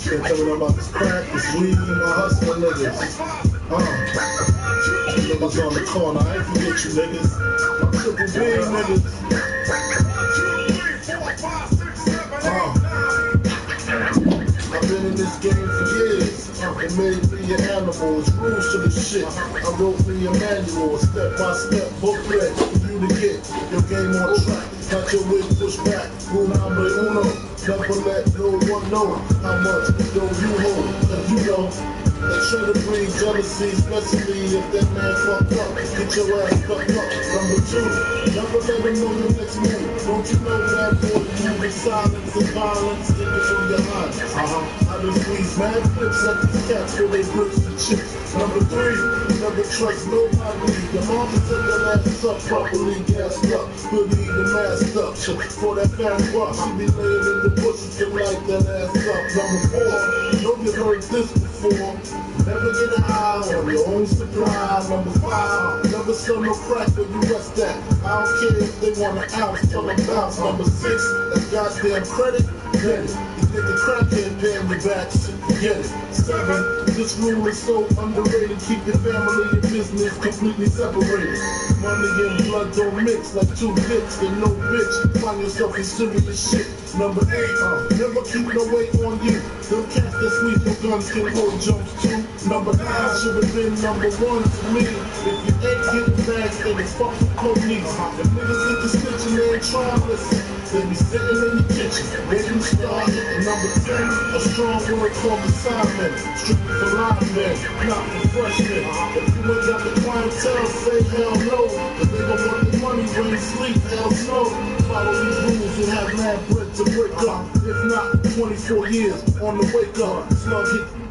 Can't tell me nothing about this crack, this weed, and my hustling niggas. Niggas on the corner, I ain't forget you niggas. Triple B niggas. I've been in this game for years. It made me an animal, it's rules to this shit. I wrote me a manual, a step-by-step booklet for you to get your game on track. Got your wig pushed back, number uno. Never let no one know how much dough you hold. Cause you know that try to breed jealousy, especially if that man fucked up. Get your ass fucked up. Number two, never let him know your next move. Don't you know that boy, you with silence and violence, niggas on your eyes. I just squeeze mad flips at these cats for they grips and chips. Number three, never trust nobody. The mama set that ass up properly, gassed up, hoodie the masked up. For that fat buck, she be laying in the bushes to light that ass up. Number four, know you heard this before. Never get high on your own supply. Number five, never sell no crack where you rest at. I don't care if they want an ounce, tell them bounce. Number six, that goddamn credit, get it. You think the crackhead paying you back, get it. Seven, this rule is so underrated. Keep your family and business completely separated. Money and blood don't mix like two dicks and no bitch. Find yourself in serious shit. Number eight, never keep no weight on you. Them cats that squeeze your guns can hold jumps too. Number nine should have been number one to me. If you ain't getting bags, then it's fuck the police. If niggas get the snitching, they ain't trying to listen. They be sitting in the kitchen, ready to start hitting. Number 10, a strong word called assignment. Strictly for linemen, not for freshmen. If you ain't got the clientele, say hell no. Cause they gon' want the money, rain, sleep, hell snow. Follow these rules and have mad bread to break up. If not, 24 years on the wake up. Slug hit.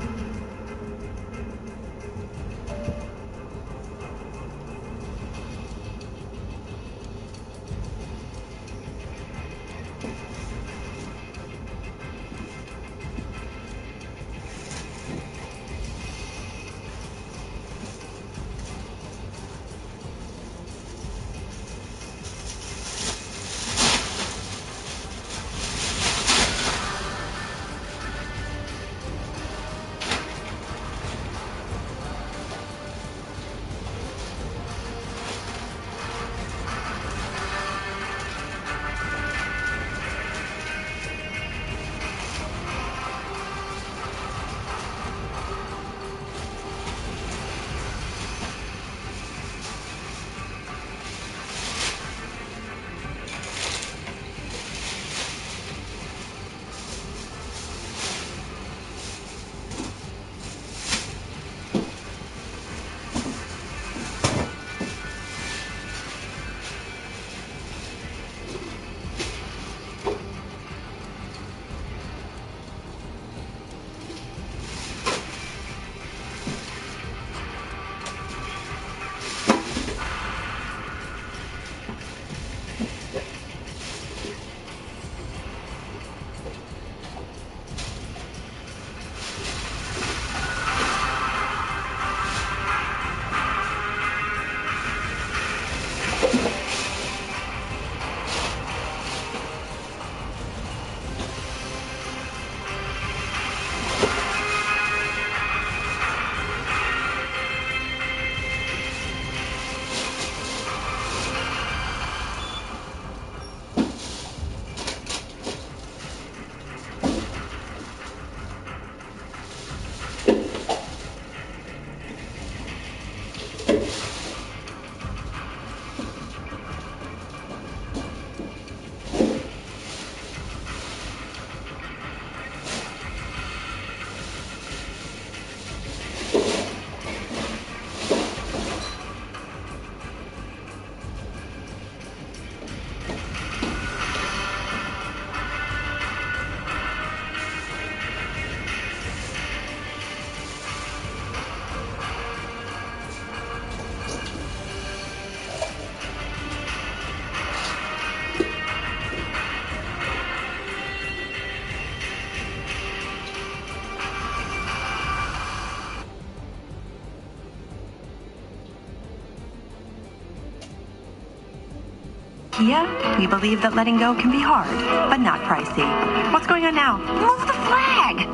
IKEA, we believe that letting go can be hard, but not pricey. What's going on now? Move the flag!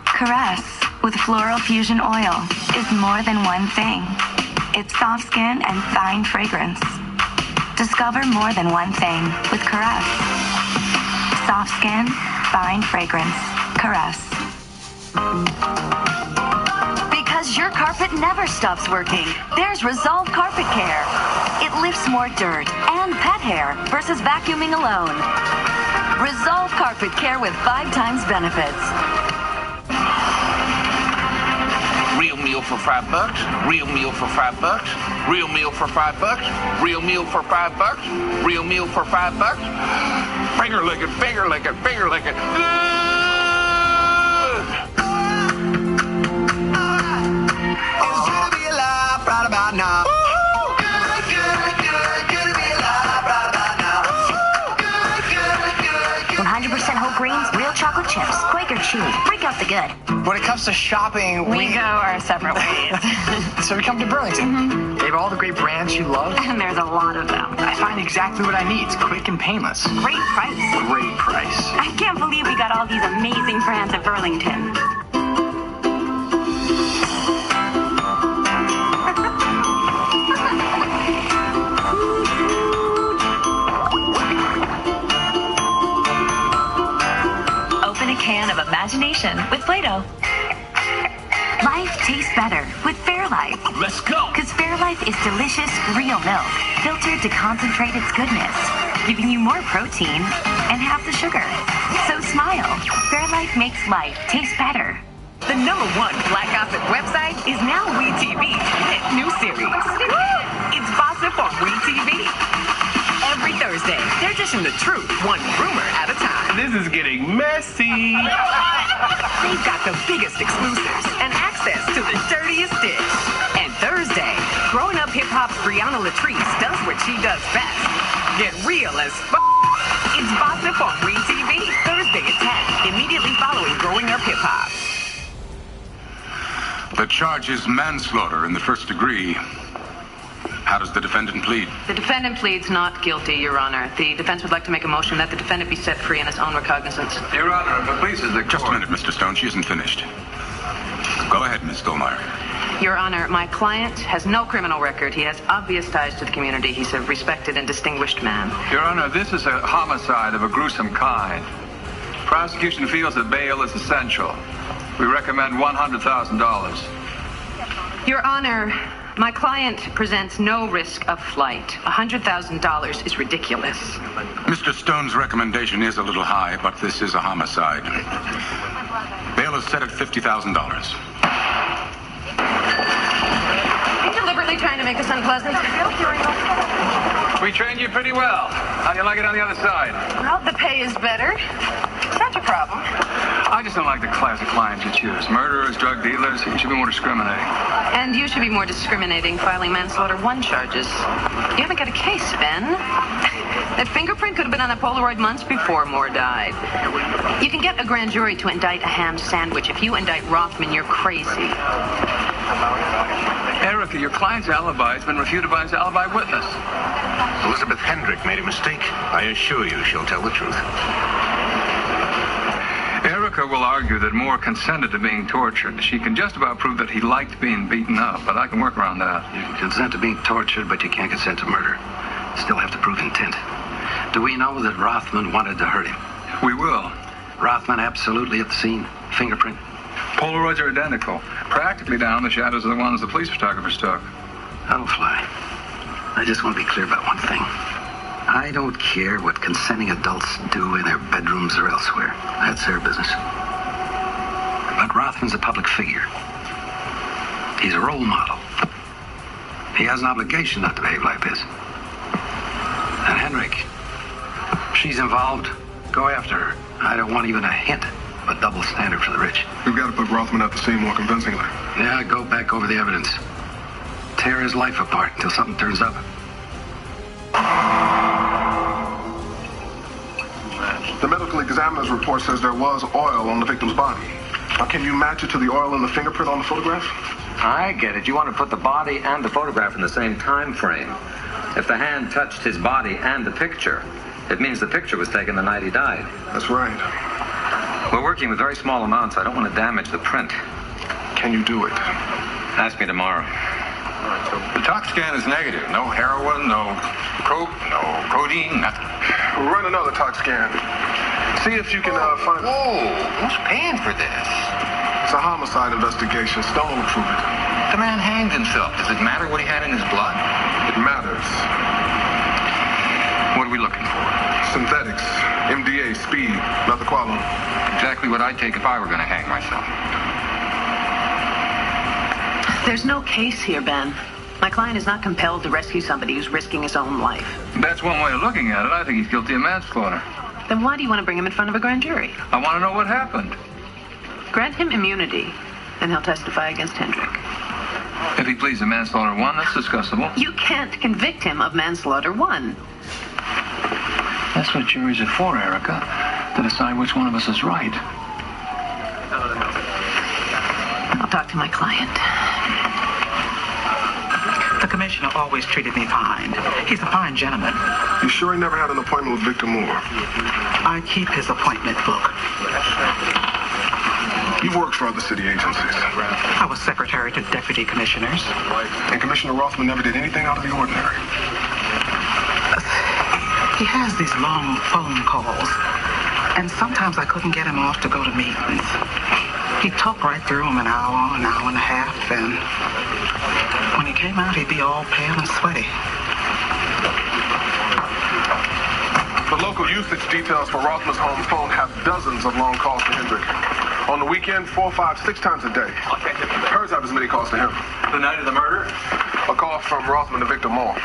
Caress with Floral Fusion Oil is more than one thing. It's soft skin and fine fragrance. Discover more than one thing with Caress. Soft skin, fine fragrance. Caress. Because your carpet never stops working, there's Resolve Carpet Care. It lifts more dirt and pet hair versus vacuuming alone. Resolve Carpet Care with 5 times benefits. Real meal for $5. Real meal for $5. Real meal for $5. Real meal for $5. Real meal for $5. Finger licking, finger licking, finger licking. It's good to be alive right about now. Good to be alive right about now. 100% whole grains, real chocolate chips, Quaker Chewy. Break out the good. When it comes to shopping, We go our separate ways. So we come to Burlington. They have all the great brands you love. And there's a lot of them. I find exactly what I need. It's quick and painless. Great price. Great price. I can't believe we got all these amazing brands at Burlington. Open a can of imagination with Play-Doh. Life tastes better with Fairlife. Let's go! Because Fairlife is delicious, real milk, filtered to concentrate its goodness, giving you more protein and half the sugar. So smile. Fairlife makes life taste better. The #1 black gossip website is now WeTV's hit new series. It's Gossip on WeTV. Every Thursday, they're dishing the truth, one rumor at a time. This is getting messy. They've got the biggest exclusives and access to the dirtiest dish. And Thursday, growing up hip-hop's Brianna Latrice does what she does best. Get real as f***. It's Gossip on WeTV, Thursday at 10, immediately following Growing Up Hip-Hop. The charge is manslaughter in the first degree. How does the defendant plead? The defendant pleads not guilty, Your Honor. The defense would like to make a motion that the defendant be set free on his own recognizance. Your Honor, if it pleases the court... Just a minute, Mr. Stone. She isn't finished. Go ahead, Miss Stolmeyer. Your Honor, my client has no criminal record. He has obvious ties to the community. He's a respected and distinguished man. Your Honor, this is a homicide of a gruesome kind. Prosecution feels that bail is essential. We recommend $100,000. Your Honor, my client presents no risk of flight. $100,000 is ridiculous. Mr. Stone's recommendation is a little high, but this is a homicide. Bail is set at $50,000. Are you deliberately trying to make this unpleasant? We trained you pretty well. How do you like it on the other side? Well, the pay is better. Is that your problem? I just don't like the class of clients you choose. Murderers, drug dealers, you should be more discriminating. And you should be more discriminating, filing manslaughter 1 charges. You haven't got a case, Ben. That fingerprint could have been on a Polaroid months before Moore died. You can get a grand jury to indict a ham sandwich. If you indict Rothman, you're crazy. Erica, your client's alibi has been refuted by his alibi witness. Elizabeth Hendrick made a mistake. I assure you she'll tell the truth. Erica will argue that Moore consented to being tortured. She can just about prove that he liked being beaten up, but I can work around that. You can consent to being tortured, but you can't consent to murder. Still have to prove intent. Do we know that Rothman wanted to hurt him? We will. Rothman absolutely at the scene. Fingerprint. Polaroids are identical. Practically down the shadows of the ones the police photographers took. That'll fly. I just want to be clear about one thing. I don't care what consenting adults do in their bedrooms or elsewhere. That's their business. But Rothman's a public figure. He's a role model. He has an obligation not to behave like this. And Henrik, she's involved. Go after her. I don't want even a hint of a double standard for the rich. We've got to put Rothman at the scene more convincingly. Yeah, go back over the evidence. Tear his life apart until something turns up. The medical examiner's report says there was oil on the victim's body. Now, can you match it to the oil in the fingerprint on the photograph? I get it. You want to put the body and the photograph in the same time frame. If the hand touched his body and the picture, it means the picture was taken the night he died. That's right. We're working with very small amounts. I don't want to damage the print. Can you do it? Ask me tomorrow. The tox scan is negative. No heroin, no coke, no codeine, nothing. Run another tox scan. See if you can find... Whoa, who's paying for this? It's a homicide investigation. Stone will prove it. The man hanged himself. Does it matter what he had in his blood? It matters. What are we looking for? Synthetics. MDA, speed, methaqualone. Exactly what I'd take if I were going to hang myself. There's no case here, Ben. My client is not compelled to rescue somebody who's risking his own life. That's one way of looking at it. I think he's guilty of manslaughter. Then why do you want to bring him in front of a grand jury? I want to know what happened. Grant him immunity, and he'll testify against Hendrick. If he pleads to manslaughter 1, that's discussable. You can't convict him of manslaughter 1. That's what juries are for, Erica, to decide which one of us is right. I'll talk to my client. The commissioner always treated me fine. He's a fine gentleman. You sure he never had an appointment with Victor Moore? I keep his appointment book. You've worked for other city agencies. I was secretary to deputy commissioners. And Commissioner Rothman never did anything out of the ordinary. He has these long phone calls, and sometimes I couldn't get him off to go to meetings. He'd talk right through them an hour and a half, and when he came out, he'd be all pale and sweaty. The local usage details for Rothman's home phone have dozens of long calls to Hendrick. On the weekend, 4, 5, 6 times a day. Hers have as many calls to him. The night of the murder? A call from Rothman to Victor Moore.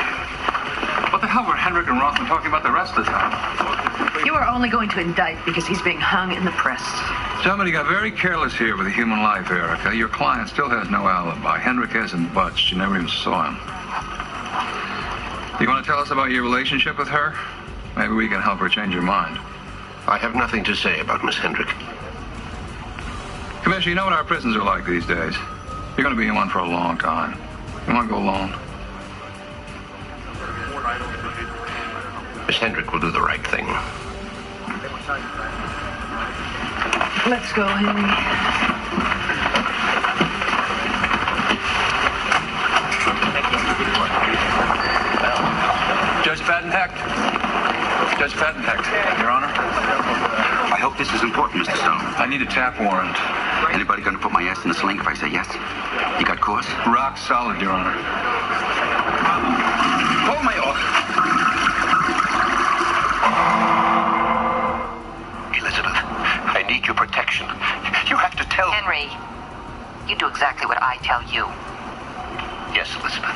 What the hell were Hendrick and Rothman talking about the rest of the time? You are only going to indict because he's being hung in the press. Somebody got very careless here with a human life, Erica. Your client still has no alibi. Hendrick hasn't budged. You never even saw him. You want to tell us about your relationship with her? Maybe we can help her change her mind. I have nothing to say about Miss Hendrick. Commissioner, you know what our prisons are like these days. You're going to be in one for a long time. You want to go alone? Miss Hendrick will do the right thing. Let's go, Henry. Judge Fadenhecht. Judge Fadenhecht, Your Honor. I hope this is important, Mr. Stone. I need a tap warrant. Anybody gonna put my ass in the sling if I say yes? You got cause? Rock solid, Your Honor. Hold my order. Elizabeth, I need your protection. You have to tell... Henry, you do exactly what I tell you. Yes, Elizabeth.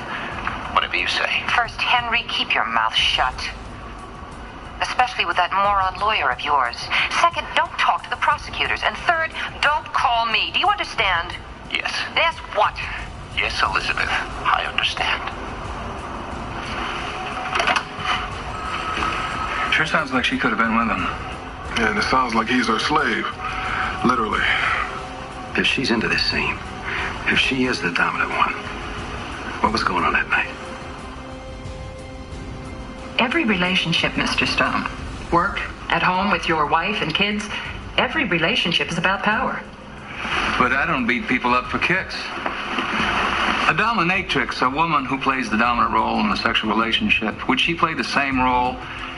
Whatever you say. First, Henry, keep your mouth shut. Especially with that moron lawyer of yours. Second, don't talk to the prosecutors. And third, don't call me. Do you understand? Yes. Yes, what? Yes, Elizabeth. I understand. Sure sounds like she could have been with him. Yeah, and it sounds like he's her slave. Literally. If she's into this scene, if she is the dominant one, what was going on that night? Every relationship, Mr. Stone. Work, at home with your wife and kids. Every relationship is about power. But I don't beat people up for kicks. A dominatrix, a woman who plays the dominant role in a sexual relationship, would she play the same role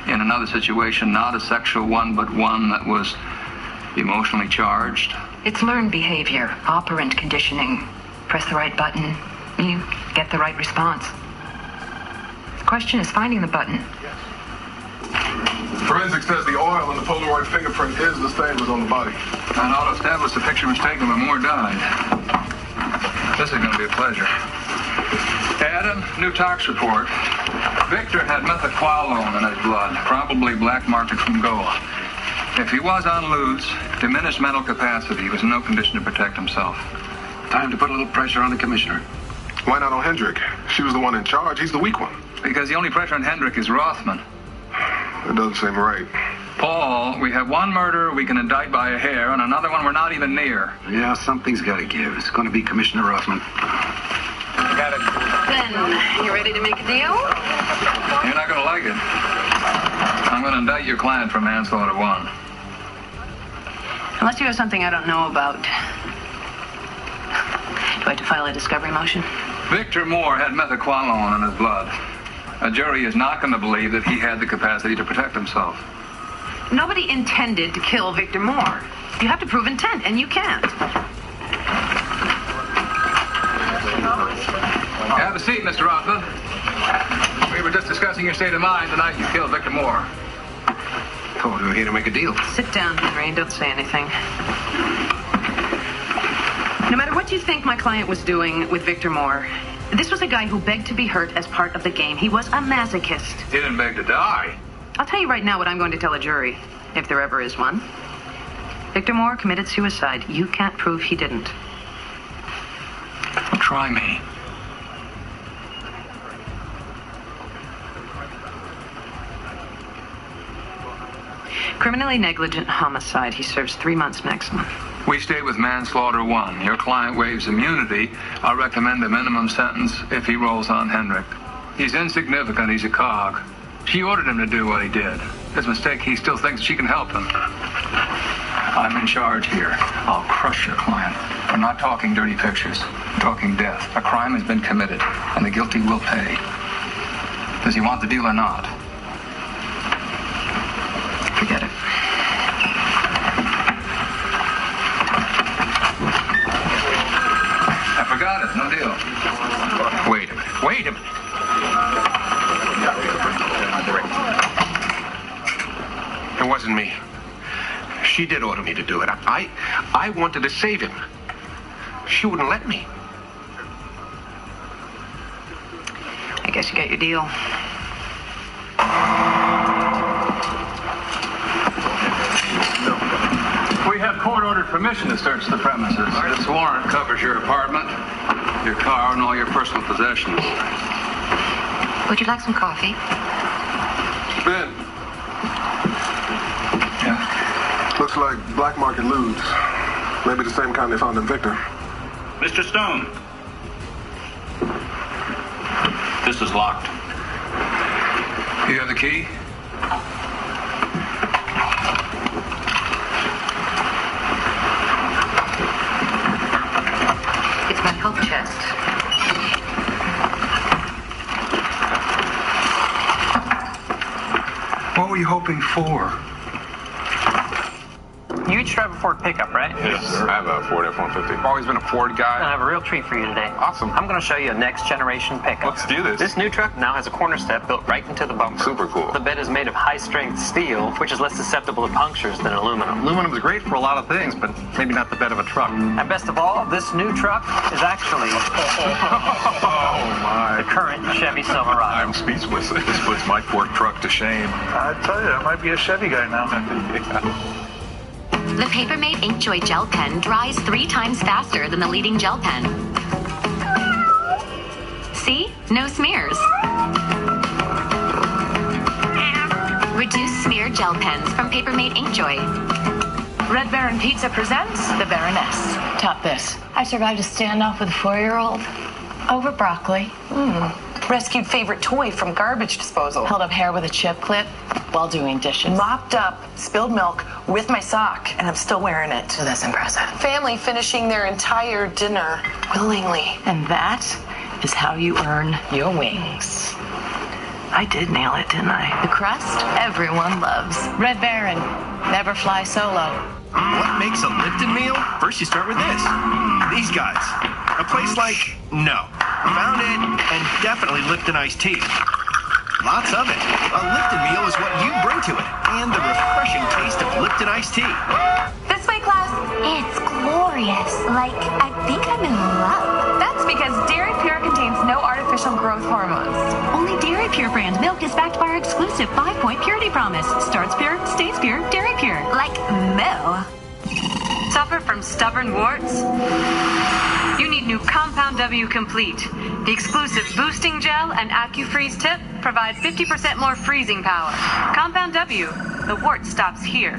in another situation, not a sexual one, but one that was emotionally charged? It's learned behavior, operant conditioning. Press the right button, you get the right response. The question is finding the button. Forensics says the oil in the Polaroid fingerprint is the same as on the body. And auto established the picture was taken when Moore died. This is going to be a pleasure. Adam, new tox report. Victor had methaqualone in his blood, probably black market from Goa. If he was on loose, diminished mental capacity, he was in no condition to protect himself. Time to put a little pressure on the commissioner. Why not on Hendrick? She was the one in charge. He's the weak one. Because the only pressure on Hendrick is Rothman. It doesn't seem right. Paul, we have one murder we can indict by a hair, and another one we're not even near. Yeah, something's got to give. It's going to be Commissioner Rothman. Got it. Ben, you ready to make a deal? You're not going to like it. I'm going to indict your client for manslaughter 1. Unless you have something I don't know about. Do I have to file a discovery motion? Victor Moore had methaqualone in his blood. A jury is not going to believe that he had the capacity to protect himself. Nobody intended to kill Victor Moore. You have to prove intent, and you can't. Have a seat, Mr. Rothman. We were just discussing your state of mind the night you killed Victor Moore. Oh, we're here to make a deal. Sit down, Henry, and don't say anything. No matter what you think my client was doing with Victor Moore, this was a guy who begged to be hurt as part of the game. He was a masochist. He didn't beg to die. I'll tell you right now what I'm going to tell a jury, if there ever is one. Victor Moore committed suicide. You can't prove he didn't. Try me. Criminally negligent homicide. He serves 3 months maximum. We stay with manslaughter 1. Your client waives immunity. I'll recommend a minimum sentence if he rolls on Hendrick. He's insignificant. He's a cog. She ordered him to do what he did. His mistake, he still thinks she can help him. I'm in charge here. I'll crush your client. We're not talking dirty pictures. We're talking death. A crime has been committed, and the guilty will pay. Does he want the deal or not? Forget it. I forgot it. No deal. Wait a minute. Wait a minute. It wasn't me. She did order me to do it. I wanted to save him. She wouldn't let me. I guess you got your deal. We have court-ordered permission to search the premises. This warrant covers your apartment, your car, and all your personal possessions. Would you like some coffee? Ben. Yeah? Looks like black market lewds. Maybe the same kind they found in Victor. Mr. Stone. This is locked. You have the key? It's my coat chest. What were you hoping for? You each drive a Ford pickup, right? Yes, sir. I have a Ford F-150. I've always been a Ford guy. I have a real treat for you today. Awesome. I'm going to show you a next-generation pickup. Let's do this. This new truck now has a corner step built right into the bumper. Super cool. The bed is made of high-strength steel, which is less susceptible to punctures than aluminum. Aluminum's great for a lot of things, but maybe not the bed of a truck. And best of all, this new truck is actually the current Chevy Silverado. I'm speechless. This puts my Ford truck to shame. I tell you, I might be a Chevy guy now. The Papermate Inkjoy Gel Pen dries 3 times faster than the leading gel pen. See? No smears. Reduce smear gel pens from Papermate Inkjoy. Red Baron Pizza presents The Baroness. Top this. I survived a standoff with a 4-year-old over broccoli. Rescued favorite toy from garbage disposal. Held up hair with a chip clip while doing dishes. Mopped up spilled milk with my sock, and I'm still wearing it. So that's impressive. Family finishing their entire dinner willingly. And that is how you earn your wings. I did nail it, didn't I? The crust everyone loves. Red Baron, never fly solo. What makes a Lipton meal? First you start with this. These guys. A place like, no. Found it, and definitely Lipton iced tea. Lots of it. A Lipton meal is what you bring to it, and the refreshing taste of Lipton iced tea. This way, class. It's glorious. Like, I think I'm in love. That's because Dairy Pure contains no artificial growth hormones. Only Dairy Pure brand milk is backed by our exclusive 5-point purity promise. Starts pure, stays pure, Dairy Pure. Like Mo. Suffer from stubborn warts? You need new Compound W Complete. The exclusive boosting gel and AccuFreeze tip provide 50% more freezing power. Compound W, the wart stops here.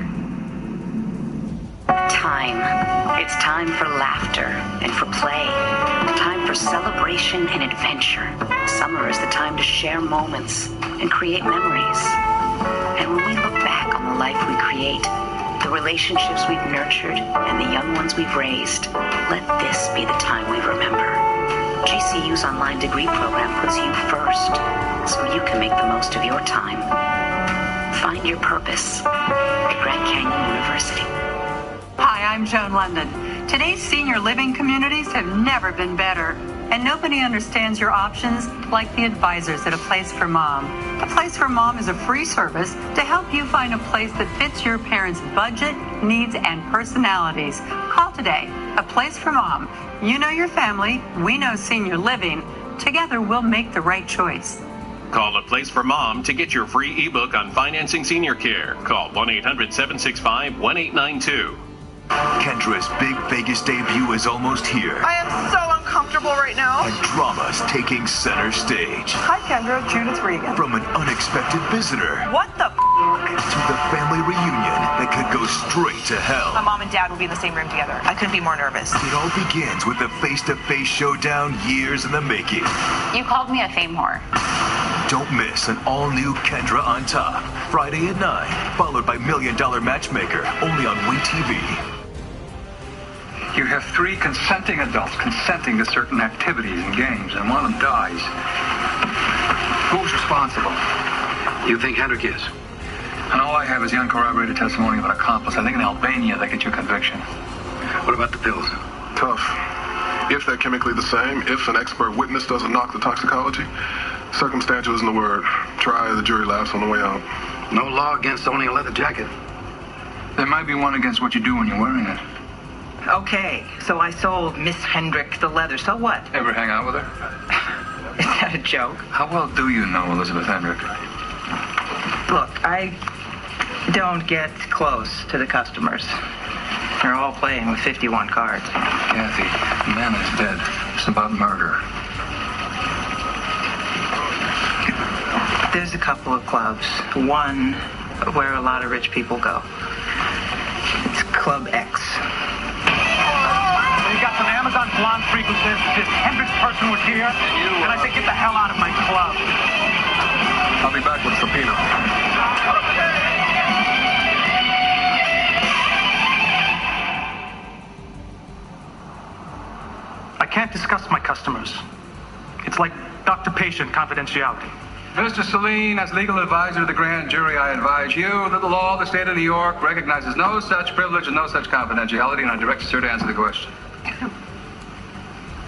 Time. It's time for laughter and for play. Time for celebration and adventure. Summer is the time to share moments and create memories. And when we look back on the life we create, the relationships we've nurtured, and the young ones we've raised, let this be the time we remember. GCU's online degree program puts you first, so you can make the most of your time. Find your purpose at Grand Canyon University. Hi, I'm Joan London. Today's senior living communities have never been better, and nobody understands your options like the advisors at A Place for Mom. A Place for Mom is a free service to help you find a place that fits your parents' budget, needs, and personalities. Call today. A Place for Mom. You know your family. We know senior living. Together, we'll make the right choice. Call A Place for Mom to get your free ebook on financing senior care. Call 1-800-765-1892. Kendra's big Vegas debut is almost here. I am so uncomfortable right now. And drama's taking center stage. Hi, Kendra. Judith Regan. From an unexpected visitor What the to the family reunion that could go straight to hell. My mom and dad will be in the same room together. I couldn't be more nervous. It all begins with a face-to-face showdown years in the making. You called me a fame whore. Don't miss an all-new Kendra on Top. Friday at 9, followed by $1 Million Matchmaker, only on WeTV. You have 3 consenting adults consenting to certain activities and games, and one of them dies. Who's responsible? You think Hendrick is? And all I have is the uncorroborated testimony of an accomplice. I think in Albania they get your conviction. What about the pills? Tough. If they're chemically the same, if an expert witness doesn't knock the toxicology, circumstantial isn't the word. Try the jury laughs on the way out. No law against owning a leather jacket. There might be one against what you do when you're wearing it. Okay, so I sold Miss Hendrick the leather. So what? Ever hang out with her? Is that a joke? How well do you know Elizabeth Hendrick? Look, I don't get close to the customers. They're all playing with 51 cards. Kathy, the man is dead. It's about murder. There's a couple of clubs. One where a lot of rich people go. It's Club X. You got some Amazon blonde frequencies. This Hendricks person was here, and I said, get the hell out of my club. I'll be back with a subpoena. I can't discuss my customers. It's like doctor-patient confidentiality. Mr. Saline, as legal advisor to the grand jury, I advise you that the law of the state of New York recognizes no such privilege and no such confidentiality, and I direct you, sir, to answer the question.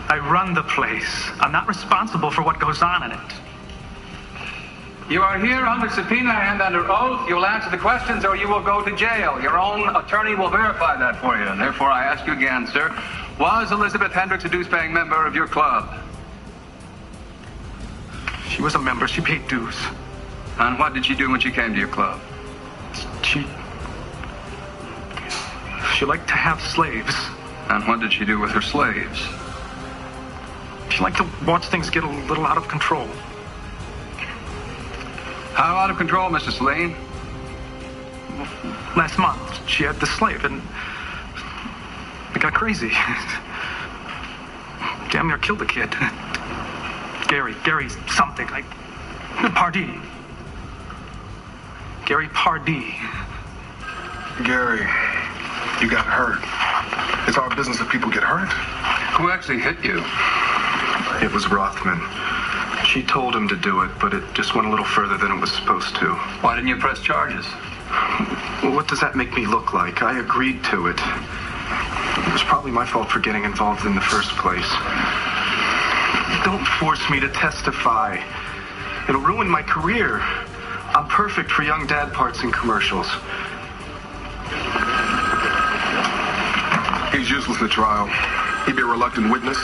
I run the place. I'm not responsible for what goes on in it. You are here under subpoena and under oath. You will answer the questions or you will go to jail. Your own attorney will verify that for you. And therefore, I ask you again, sir, was Elizabeth Hendricks a dues-paying member of your club? She was a member. She paid dues. And what did she do when she came to your club? She liked to have slaves. And what did she do with her slaves? She liked to watch things get a little out of control. How out of control, Mr. Saline? Last month, she had this slave, and it got crazy. Damn near killed the kid. Gary's something. Pardee. Gary Pardee. Gary, you got hurt. It's our business if people get hurt. Who actually hit you? It was Rothman. She told him to do it, but it just went a little further than it was supposed to. Why didn't you press charges? Well, what does that make me look like? I agreed to it. It was probably my fault for getting involved in the first place. Don't force me to testify. It'll ruin my career. I'm perfect for young dad parts in commercials. He's useless in the trial. He'd be a reluctant witness,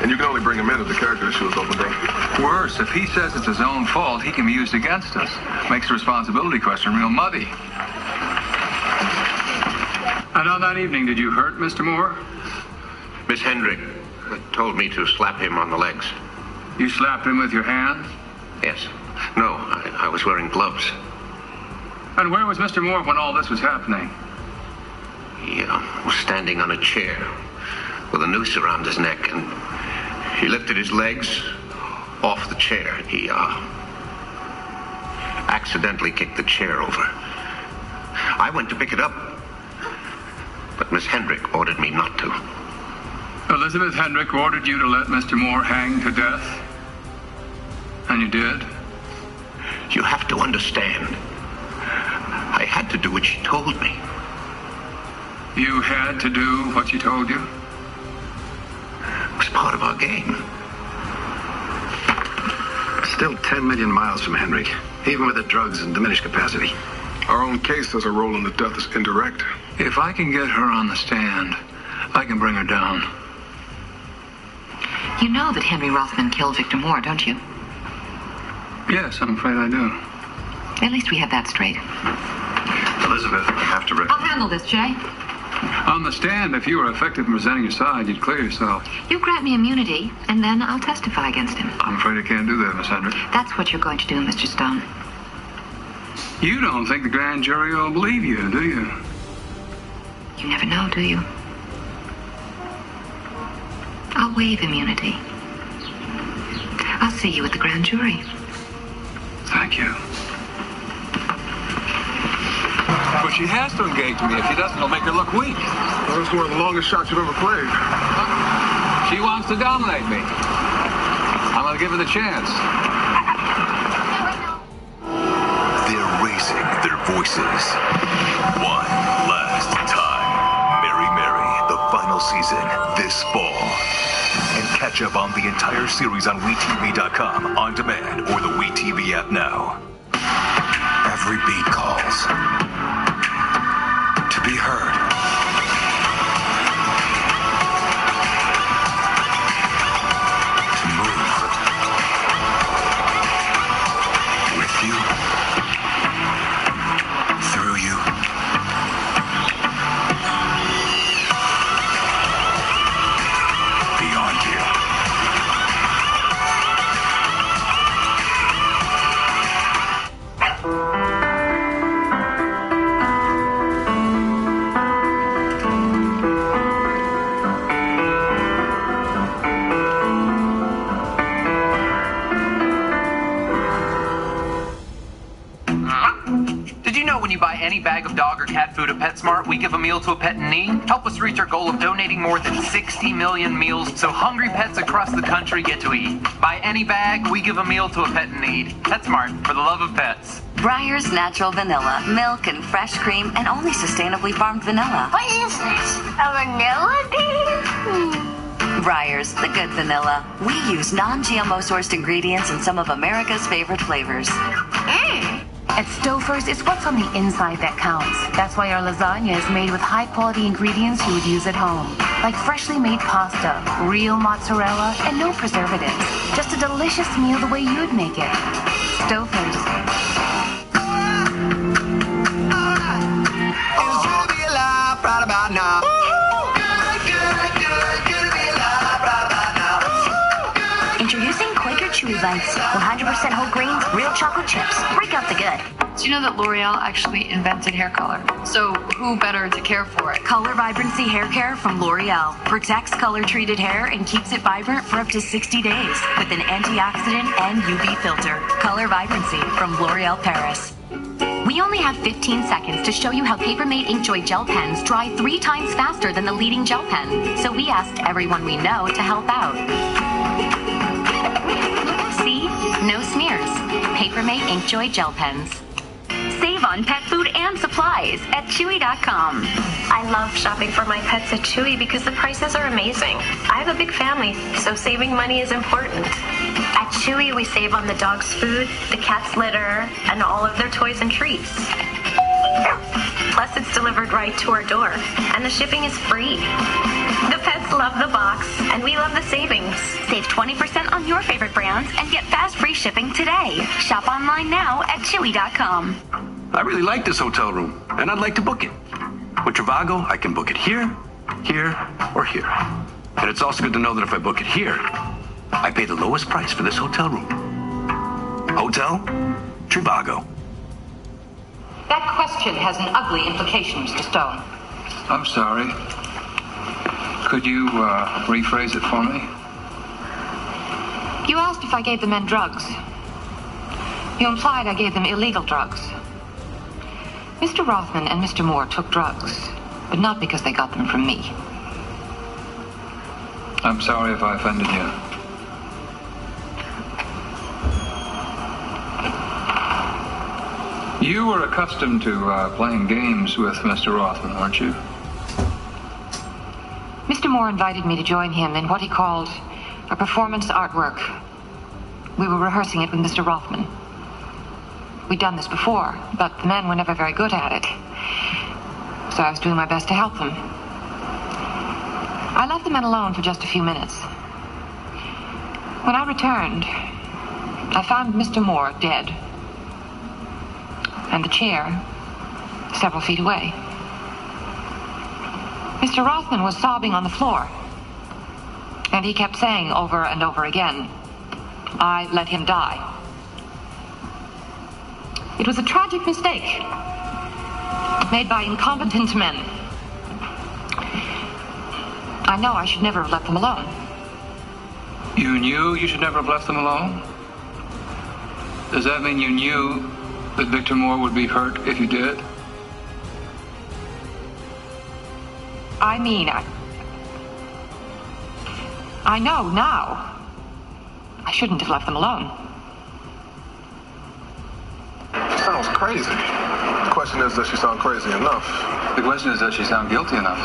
and you can only bring him in if the character issue is opened up. Worse, if he says it's his own fault, he can be used against us. Makes the responsibility question real muddy. And on that evening, did you hurt Mr. Moore? Miss Hendrick told me to slap him on the legs. You slapped him with your hands? Yes. No, I was wearing gloves. And where was Mr. Moore when all this was happening? He was standing on a chair with a noose around his neck, and he lifted his legs off the chair. He accidentally kicked the chair over. I went to pick it up, but Miss Hendrick ordered me not to. Elizabeth Hendrick ordered you to let Mr. Moore hang to death? And you did? You have to understand. I had to do what she told me. You had to do what she told you? It was part of our game. Still 10 million miles from Hendrick, even with the drugs and diminished capacity. Our own case says her role in the death is indirect. If I can get her on the stand, I can bring her down. You know that Henry Rothman killed Victor Moore, don't you? Yes, I'm afraid I do. At least we have that straight. Elizabeth, I have to... I'll handle this, Jay. On the stand, if you were effective in presenting your side, you'd clear yourself. You grant me immunity, and then I'll testify against him. I'm afraid I can't do that, Miss Hendrick. That's what you're going to do, Mr. Stone. You don't think the grand jury will believe you, do you? You never know, do you? I'll waive immunity. I'll see you at the grand jury. Thank you. But she has to engage me. If she doesn't, it'll make her look weak. Well, that's one of the longest shots you've ever played. She wants to dominate me. I'm going to give her the chance. They're raising their voices. One last time. Mary Mary, the final season, this fall. And catch up on the entire series on WeTV.com, on demand, or the WeTV app now. Every beat calls to be heard. To move. With you. Through you. Beyond you. Did you know when you buy any bag of dog or cat food at PetSmart, we give a meal to a pet in need? Help us reach our goal of donating more than 60 million meals so hungry pets across the country get to eat. Buy any bag, we give a meal to a pet in need. PetSmart, for the love of pets. Breyer's Natural Vanilla. Milk and fresh cream and only sustainably farmed vanilla. What is this? A vanilla bean? Breyer's, the good vanilla. We use non-GMO sourced ingredients in some of America's favorite flavors. At Stouffer's, it's what's on the inside that counts. That's why our lasagna is made with high-quality ingredients you would use at home. Like freshly made pasta, real mozzarella, and no preservatives. Just a delicious meal the way you'd make it. Stouffer's. Right about now. Introducing Quaker Chewy Bites. 100% whole grains, real chocolate chips. Break out the good. Do you know that L'Oreal actually invented hair color? So who better to care for it? Color Vibrancy Hair Care from L'Oreal protects color-treated hair and keeps it vibrant for up to 60 days with an antioxidant and UV filter. Color Vibrancy from L'Oreal Paris. We only have 15 seconds to show you how Papermate Inkjoy gel pens dry 3 times faster than the leading gel pen. So we asked everyone we know to help out. See? No smears. Papermate Inkjoy gel pens. Save on pet food and supplies at Chewy.com. I love shopping for my pets at Chewy because the prices are amazing. I have a big family, so saving money is important. At Chewy, we save on the dog's food, the cat's litter, and all of their toys and treats. Plus, it's delivered right to our door, and the shipping is free. The pets love the box, and we love the savings. Save 20% on your favorite brands and get fast free shipping today. Shop online now at Chewy.com. I really like this hotel room, and I'd like to book it. With Trivago, I can book it here, here, or here. And it's also good to know that if I book it here, I pay the lowest price for this hotel room. Hotel Trivago. That question has an ugly implication, Mr. Stone. I'm sorry. Could you rephrase it for me? You asked if I gave the men drugs. You implied I gave them illegal drugs. Mr. Rothman and Mr. Moore took drugs, but not because they got them from me. I'm sorry if I offended you. You were accustomed to playing games with Mr. Rothman, weren't you? Mr. Moore invited me to join him in what he called a performance artwork. We were rehearsing it with Mr. Rothman. We'd done this before, but the men were never very good at it. So I was doing my best to help them. I left the men alone for just a few minutes. When I returned, I found Mr. Moore dead, and the chair several feet away. Mr. Rothman was sobbing on the floor, and he kept saying over and over again, "I let him die." It was a tragic mistake made by incompetent men. I know I should never have left them alone. You knew you should never have left them alone? Does that mean you knew that Victor Moore would be hurt if you did? I mean, I know now. I shouldn't have left them alone. Sounds crazy. The question is, does she sound crazy enough? The question is, does she sound guilty enough?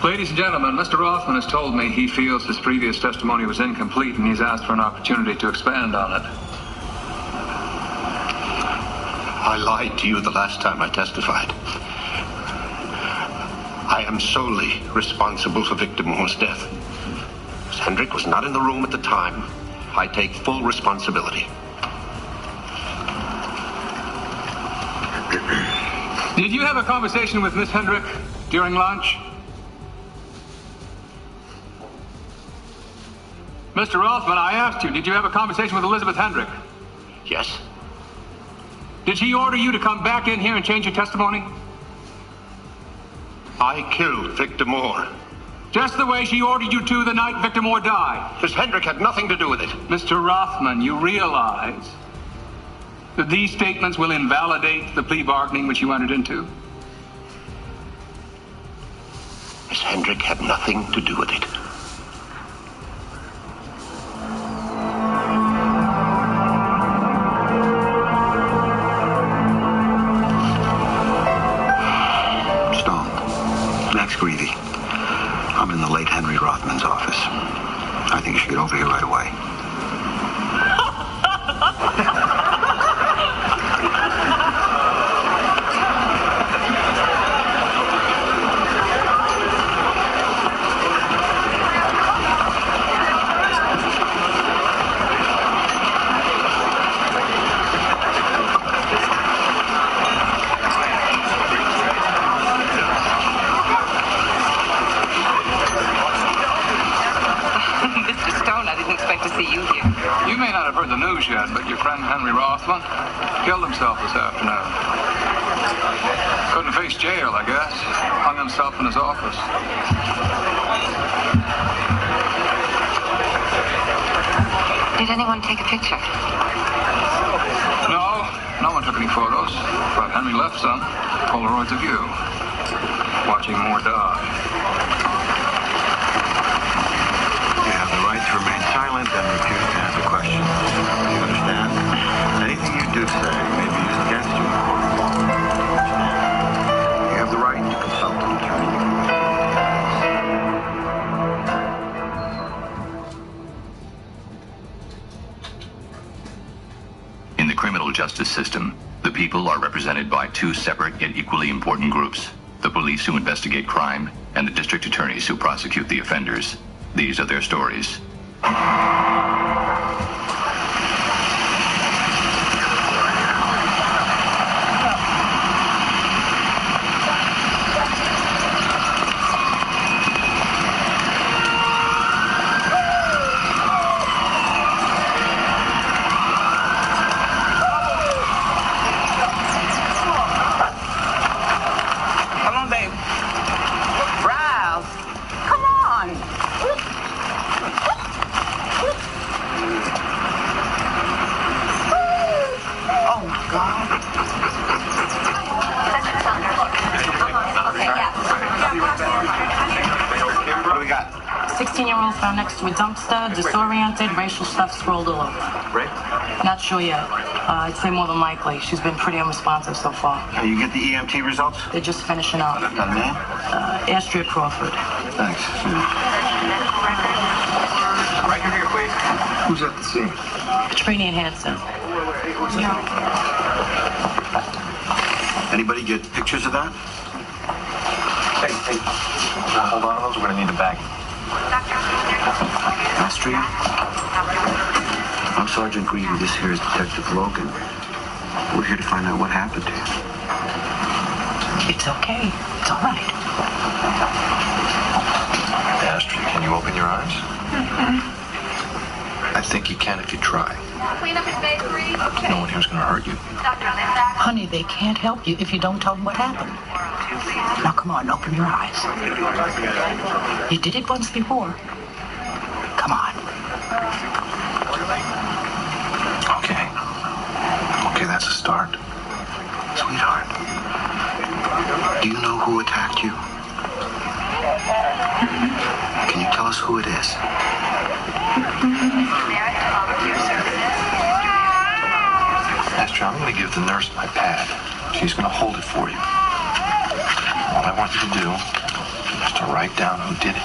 Ladies and gentlemen, Mr. Rothman has told me he feels his previous testimony was incomplete and he's asked for an opportunity to expand on it. I lied to you the last time I testified. I am solely responsible for Victor Moore's death. Miss Hendrick was not in the room at the time. I take full responsibility. Did you have a conversation with Miss Hendrick during lunch? Mr. Rothman, I asked you, did you have a conversation with Elizabeth Hendrick? Yes. Did she order you to come back in here and change your testimony? I killed Victor Moore. Just the way she ordered you to the night Victor Moore died. Miss Hendrick had nothing to do with it. Mr. Rothman, you realize that these statements will invalidate the plea bargaining which you entered into? Miss Hendrick had nothing to do with it. Greedy. I'm in the late Henry Rothman's office. I think you should get over here right away. Yet, but your friend Henry Rothman killed himself this afternoon. Couldn't face jail, I guess. Hung himself in his office. Did anyone take a picture? No one took any photos, but Henry left some Polaroids of you, watching Moore die. You have the right to remain silent and refuse to answer questions. Do you understand? Anything you do say may be used against you in a court of law. You have the right to consult an attorney. In the criminal justice system, the people are represented by two separate yet equally important groups: the police who investigate crime and the district attorneys who prosecute the offenders. These are their stories. 16-year-old found next to a dumpster, disoriented, racial stuff scrolled all over. Right? Not sure yet. I'd say more than likely. She's been pretty unresponsive so far. You get the EMT results? They're just finishing up. Got a name? Astria Crawford. Thanks. Right here, please. Who's at the scene? Trini and Hanson. Anybody get pictures of that? Hey. Hold on to those. We're gonna need a bag. Astria? I'm Sergeant Greavy. This here is Detective Logan. We're here to find out what happened to you. It's okay. It's all right. Astria, can you open your eyes? I think you can if you try. Clean up his bakery. Okay. No one here's gonna hurt you. Honey, they can't help you if you don't tell them what happened. Now, come on, open your eyes. You did it once before. Come on. Okay, that's a start. Sweetheart, do you know who attacked you? Can you tell us who it is? Astria, I'm going to give the nurse my pad. She's going to hold it for you. All I want you to do is to write down who did it.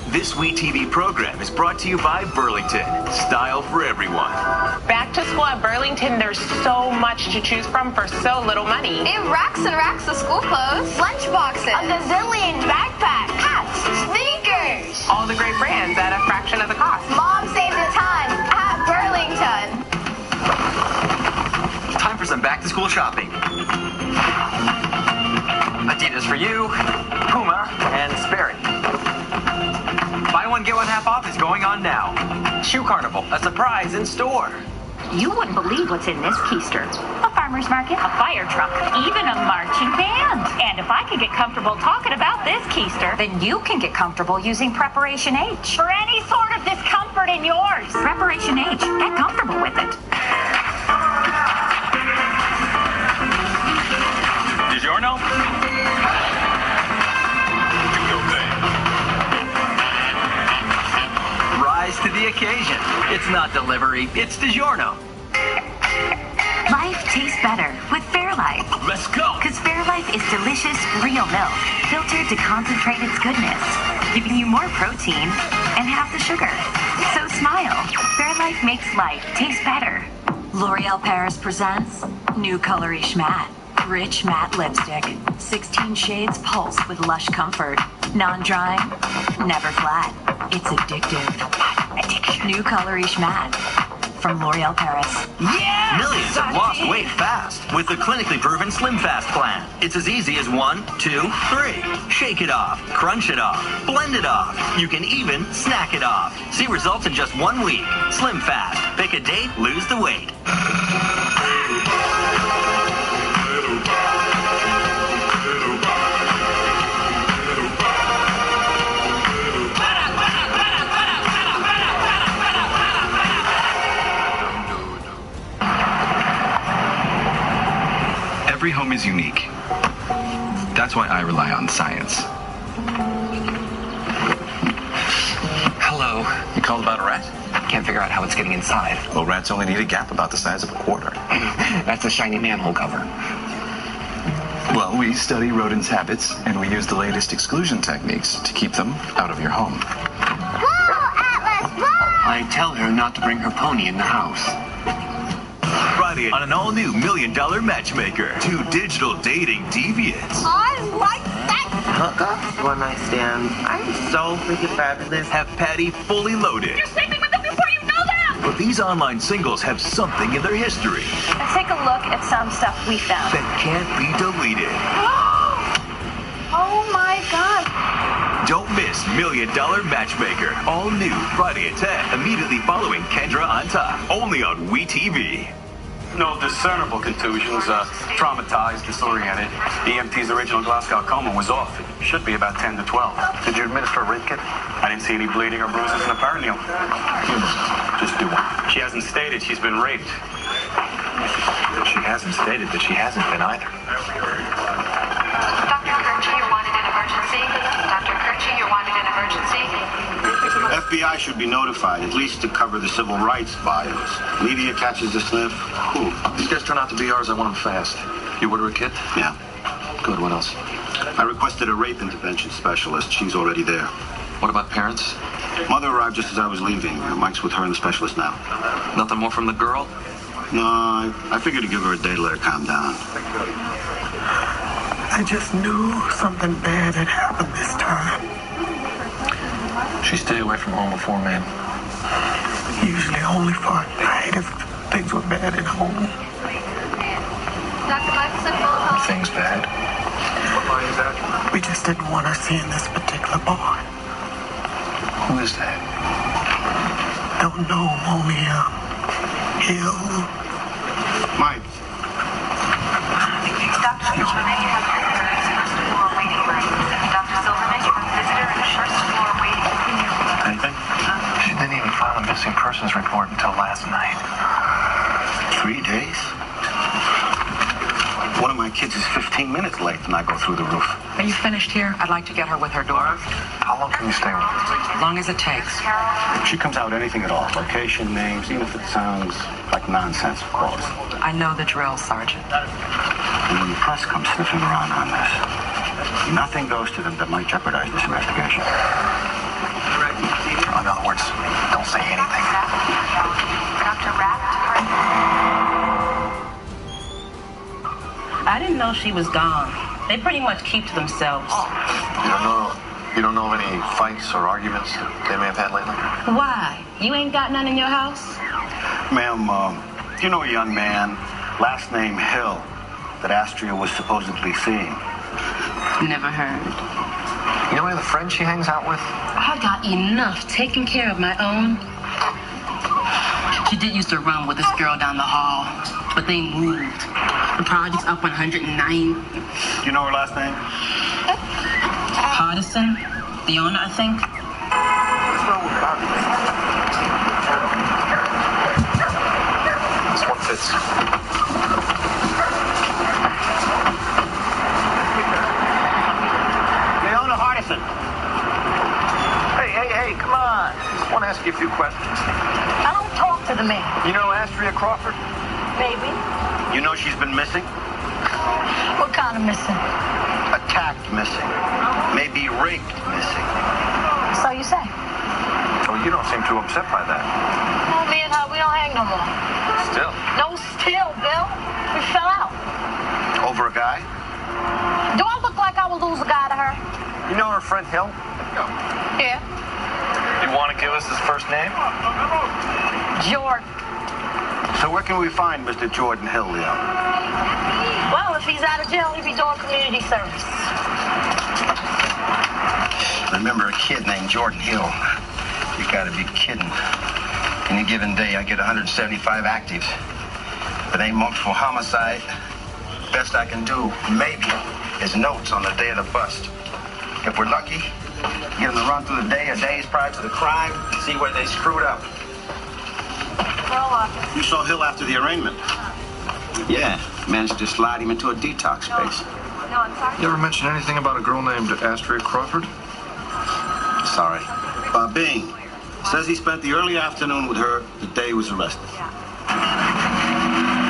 This WeTV program is brought to you by Burlington. Style for everyone. Back to school at Burlington, there's so much to choose from for so little money. They have racks and racks of school clothes, lunch boxes, a gazillion backpacks, hats, sneakers. All the great brands at a fraction of the cost. Mom saves a ton at Burlington. Time for some back-to-school shopping. Adidas for you, Puma, and Sperry. Buy one, get one half off is going on now. Shoe Carnival, a surprise in store. You wouldn't believe what's in this keister. A farmer's market, a fire truck, even a marching band. And if I could get comfortable talking about this keister, then you can get comfortable using Preparation H. For any sort of discomfort in yours. Preparation H. Get comfortable with it. DiGiorno? Rise to the occasion. It's not delivery, it's DiGiorno. Life tastes better with Fairlife. Let's go! Because Fairlife is delicious, real milk, filtered to concentrate its goodness, giving you more protein and half the sugar. So smile. Fairlife makes life taste better. L'Oreal Paris presents New Colorish Matte. Rich matte lipstick. 16 14 shades pulse with lush comfort. Non-drying, never flat. It's addictive. Addiction. New Colorish Matte from L'Oreal Paris. Yeah! Millions have lost weight fast with the clinically proven Slim Fast plan. It's as easy as 1, 2, 3. Shake it off, crunch it off, blend it off. You can even snack it off. See results in just 1 week. Slim Fast. Pick a date, lose the weight. Every home is unique. That's why I rely on science. Hello. You called about a rat? Can't figure out how it's getting inside. Well, rats only need a gap about the size of a quarter. That's a shiny manhole cover. Well, we study rodents' habits, and we use the latest exclusion techniques to keep them out of your home. Whoa, Atlas, whoa! I tell her not to bring her pony in the house. Friday on an all-new $1 Million Matchmaker. 2 digital dating deviants. I like that. Hookups, one-night stands. I'm so freaking fabulous. Have Patty fully loaded. You're sleeping with them before you know them! But these online singles have something in their history Let's take a look at some stuff we found. that can't be deleted. Oh my God. Don't miss $1 Million Matchmaker. All new Friday at 10. Immediately following Kendra on Top. Only on WeTV. No discernible contusions, traumatized, disoriented. EMT's original Glasgow coma was off. It should be about 10 to 12. Did you administer a rape kit? I didn't see any bleeding or bruises in the perineum. Just do one. She hasn't stated she's been raped. She hasn't stated that she hasn't been either. Dr. Kirchi, you're wanted in emergency. Dr. Kirchi, you're wanted in emergency. FBI should be notified, at least to cover the civil rights bios. Media catches the sniff. Cool. These guys turn out to be ours. I want them fast. You order a kit? Yeah. Good. What else? I requested a rape intervention specialist. She's already there. What about parents? Mother arrived just as I was leaving. Mike's with her and the specialist now. Nothing more from the girl? No, I figured to give her a day to let her calm down. I just knew something bad had happened this time. She stay away from home before, man. Usually only for a night if things were bad at home. Dr. Michaelson, full call. Things bad? What line is that? We just didn't want her seeing this particular boy. Who is that? Don't know, only Hill. Mike. Dr. Silverman, you have a visitor in the first floor waiting room. Dr. Silverman, you have a visitor in the first floor waiting room. Anything? She didn't even file a missing persons report until last night. 3 days? One of my kids is 15 minutes late and I go through the roof. Are you finished here? I'd like to get her with her daughter. How long can you stay with her? As long as it takes. She comes out anything at all. Location, names, even if it sounds like nonsense, of course. I know the drill, Sergeant. And when the press comes sniffing around on this, nothing goes to them that might jeopardize this investigation. In other words, don't say anything. Dr. Rapp. I didn't know she was gone. They pretty much keep to themselves. You don't know of any fights or arguments that they may have had lately? Why? You ain't got none in your house? Ma'am, do you know a young man, last name Hill, that Astria was supposedly seeing? Never heard. You know any of the friends she hangs out with? I got enough taking care of my own. She did used to run with this girl down the hall, but they moved. The project's up on 109. You know her last name? Partisan, the owner, I think. What's wrong with Bobby? This one fits. Leona Hardison. Hey, come on. Just want to ask you a few questions. I don't talk to the man. You know Astria Crawford? Maybe. You know she's been missing? What kind of missing? Attacked missing. Maybe raped missing. So you say? Well, you don't seem too upset by that. Well, me and her, we don't hang no more. Still? No, still, Bill. We fell out. Over a guy? Do I look like I You know our friend Hill? Yeah. You want to give us his first name? Jordan. So where can we find Mr. Jordan Hill, Leo? Well, if he's out of jail, he'll be doing community service. Remember a kid named Jordan Hill? You gotta be kidding. Any given day, I get 175 actives. If it ain't multiple homicide, best I can do, maybe, is notes on the day of the bust. If we're lucky, get them to run through the day or days prior to the crime, see where they screwed up. You saw Hill after the arraignment. Yeah, managed to slide him into a detox space. No, I'm sorry. You ever mention anything about a girl named Astria Crawford? Sorry. Bing says he spent the early afternoon with her the day he was arrested.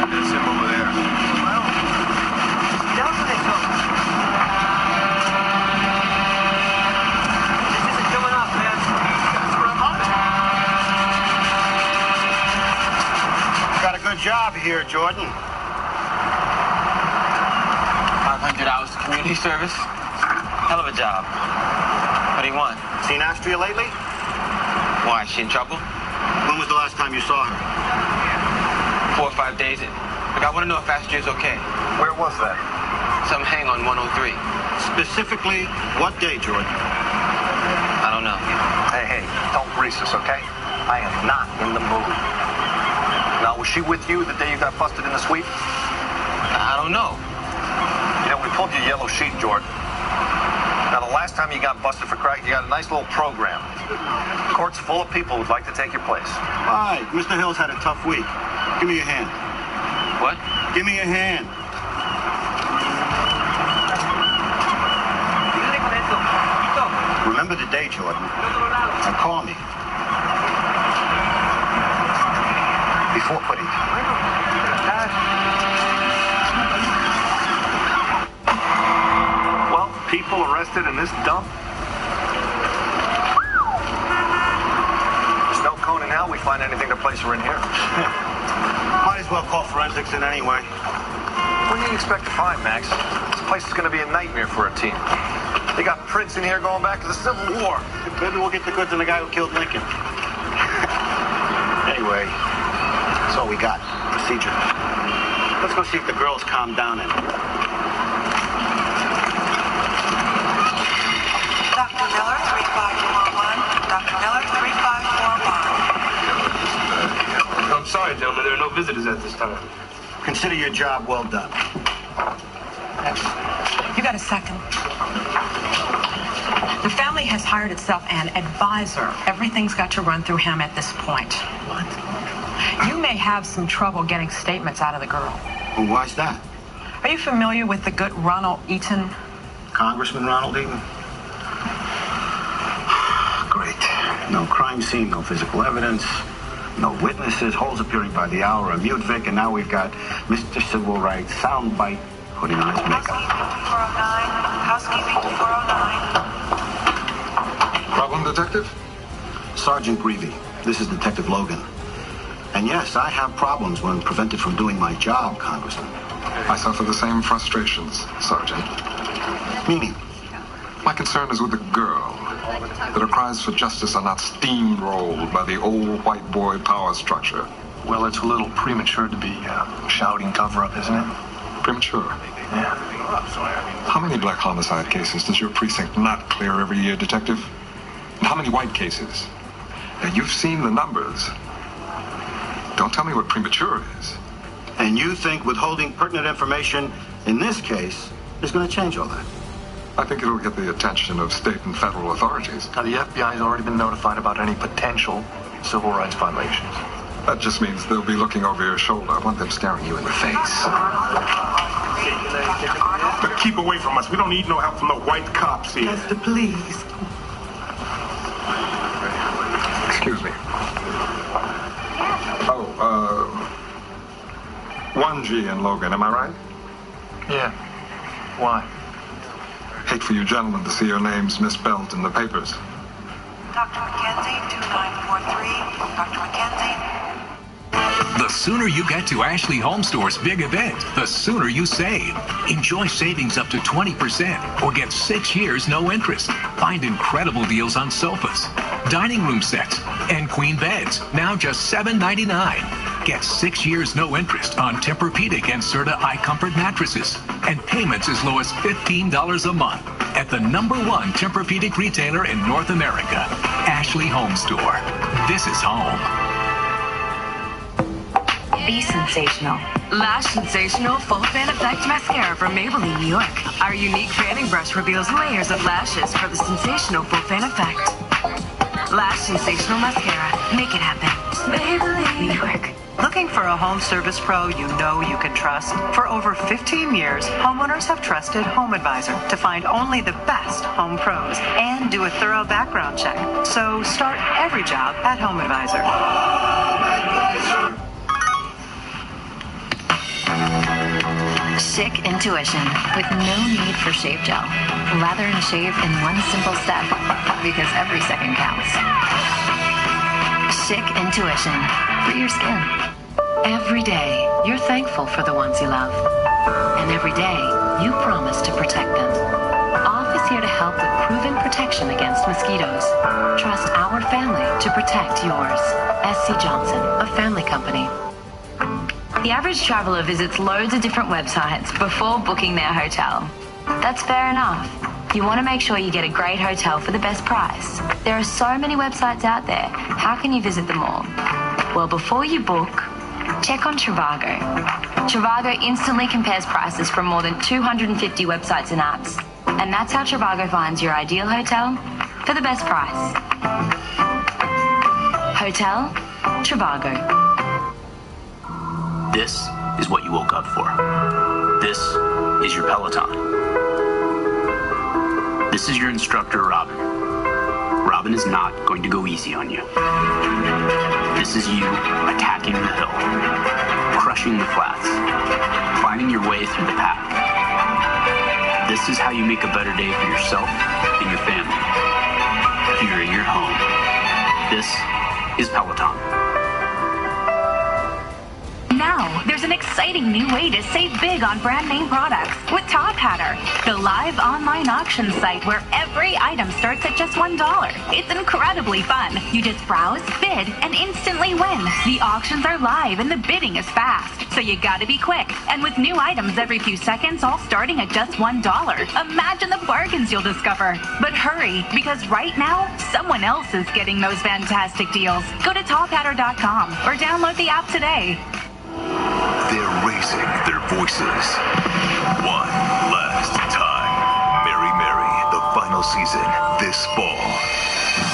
That's him over there. Got a good job here, Jordan. 500 hours of community service. Hell of a job. What do you want? Seen Astria lately? Why, is she in trouble? When was the last time you saw her? 4 or 5 days. Look, I want to know if Astria's okay. Where was that? Some hang on 103. Specifically, what day, Jordan? I don't know. Hey, don't grease us, okay? I am not in the mood. Now, was she with you the day you got busted in the sweep? I don't know. You know, we pulled your yellow sheet, Jordan. Now, the last time you got busted for crack, you got a nice little program. Court's full of people who'd like to take your place. All right, Mr. Hill's had a tough week. Give me your hand. What? Give me your hand. Remember the day, Jordan. And call me. Before quitting. Well, people arrested in this dump. There's no cone in hell we find anything to place her in here. Might as well call forensics in anyway. What do you expect to find, Max? This place is going to be a nightmare for a team. They got prints in here going back to the Civil War. Maybe we'll get the goods on the guy who killed Lincoln. Anyway, that's all we got. Procedure. Let's go see if the girls calm down in. Dr. Miller, 3541. Dr. Miller, 3541. I'm sorry, gentlemen. There are no visitors at this time. Consider your job well done. You got a second? The family has hired itself an advisor. Everything's got to run through him at this point. What? You may have some trouble getting statements out of the girl. Well, why's that? Are you familiar with the good Ronald Eaton? Congressman Ronald Eaton? Great. No crime scene, no physical evidence, no witnesses, holes appearing by the hour, a mute Vic, and now we've got Mr. Civil Rights soundbite putting on his makeup. Housekeeping 409. Problem, Detective? Sergeant Greavy, this is Detective Logan. And yes, I have problems when prevented from doing my job, Congressman. I suffer the same frustrations, Sergeant. Meaning? My concern is with the girl. That her cries for justice are not steamrolled by the old white boy power structure. Well, it's a little premature to be shouting cover-up, isn't it? Premature? Yeah. How many black homicide cases does your precinct not clear every year, Detective? And how many white cases? Now, you've seen the numbers. Don't tell me what premature is. And you think withholding pertinent information in this case is going to change all that? I think it'll get the attention of state and federal authorities. Now, the FBI's already been notified about any potential civil rights violations. That just means they'll be looking over your shoulder. I want them staring you in the face. But keep away from us. We don't need no help from the white cops here. Lester, please. Excuse me. Oh, 1G in Logan, am I right? Yeah. Why? Hate for you gentlemen to see your names misspelled in the papers. Dr. McKenzie, 2943. Dr. McKenzie. The sooner you get to Ashley Home Store's big event, the sooner you save. Enjoy savings up to 20% or get 6 years no interest. Find incredible deals on sofas, dining room sets, and queen beds, now just $7.99. Get 6 years no interest on Tempur-Pedic and Serta iComfort mattresses and payments as low as $15 a month at the #1 Tempur-Pedic retailer in North America, Ashley Home Store. This is home. Be sensational. Lash Sensational Full Fan Effect Mascara from Maybelline, New York. Our unique fanning brush reveals layers of lashes for the sensational full fan effect. Lash Sensational Mascara. Make it happen. Maybelline, New York. Looking for a home service pro you know you can trust? For over 15 years, homeowners have trusted HomeAdvisor to find only the best home pros and do a thorough background check. So start every job at HomeAdvisor. Chic intuition with no need for shave gel. Lather and shave in one simple step because every second counts. Chic intuition for your skin. Every day, you're thankful for the ones you love. And every day, you promise to protect them. OFF is here to help with proven protection against mosquitoes. Trust our family to protect yours. SC Johnson, a family company. The average traveler visits loads of different websites before booking their hotel. That's fair enough. You want to make sure you get a great hotel for the best price. There are so many websites out there. How can you visit them all? Well, before you book, check on Trivago. Trivago instantly compares prices from more than 250 websites and apps. And that's how Trivago finds your ideal hotel for the best price. Hotel Trivago. This is what you woke up for. This is your Peloton. This is your instructor, Robin. Robin is not going to go easy on you. This is you attacking the hill, crushing the flats, finding your way through the pack. This is how you make a better day for yourself and your family. Here in your home. This is Peloton. Now, there's an exciting new way to save big on brand name products with Top Hatter, the live online auction site where every item starts at just $1. It's incredibly fun. You just browse, bid, and instantly win. The auctions are live and the bidding is fast, so you gotta be quick. And with new items every few seconds, all starting at just $1. Imagine the bargains you'll discover. But hurry, because right now, someone else is getting those fantastic deals. Go to tophatter.com or download the app today. They're raising their voices. One last time. Mary Mary, the final season, this fall.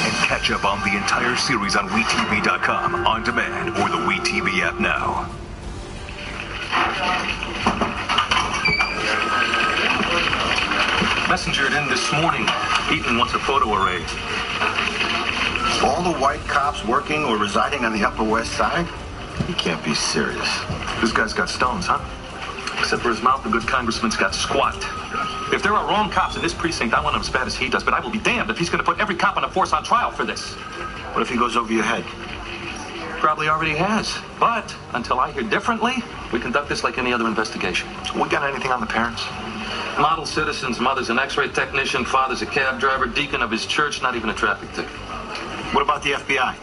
And catch up on the entire series on WeTV.com, on demand, or the WeTV app now. Messengered in this morning. Eaton wants a photo array. All the white cops working or residing on the Upper West Side? You can't be serious. This guy's got stones, huh? Except for his mouth, the good congressman's got squat. If there are wrong cops in this precinct, I want them as bad as he does, but I will be damned if he's going to put every cop on the force on trial for this. What if he goes over your head? Probably already has. But until I hear differently, we conduct this like any other investigation. We got anything on the parents? Model citizens, mother's an x-ray technician, father's a cab driver, deacon of his church, not even a traffic ticket. What about the FBI?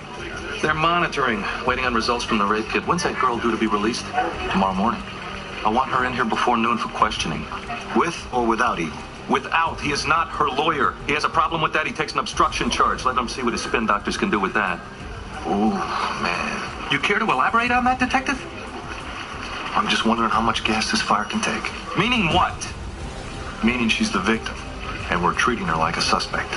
They're monitoring, waiting on results from the rape kit. When's that girl due to be released? Tomorrow morning. I want her in here before noon for questioning. With or without Eaton? Without. He is not her lawyer. He has a problem with that. He takes an obstruction charge. Let him see what his spin doctors can do with that. Ooh, man. You care to elaborate on that, detective? I'm just wondering how much gas this fire can take. Meaning what? Meaning she's the victim, and we're treating her like a suspect.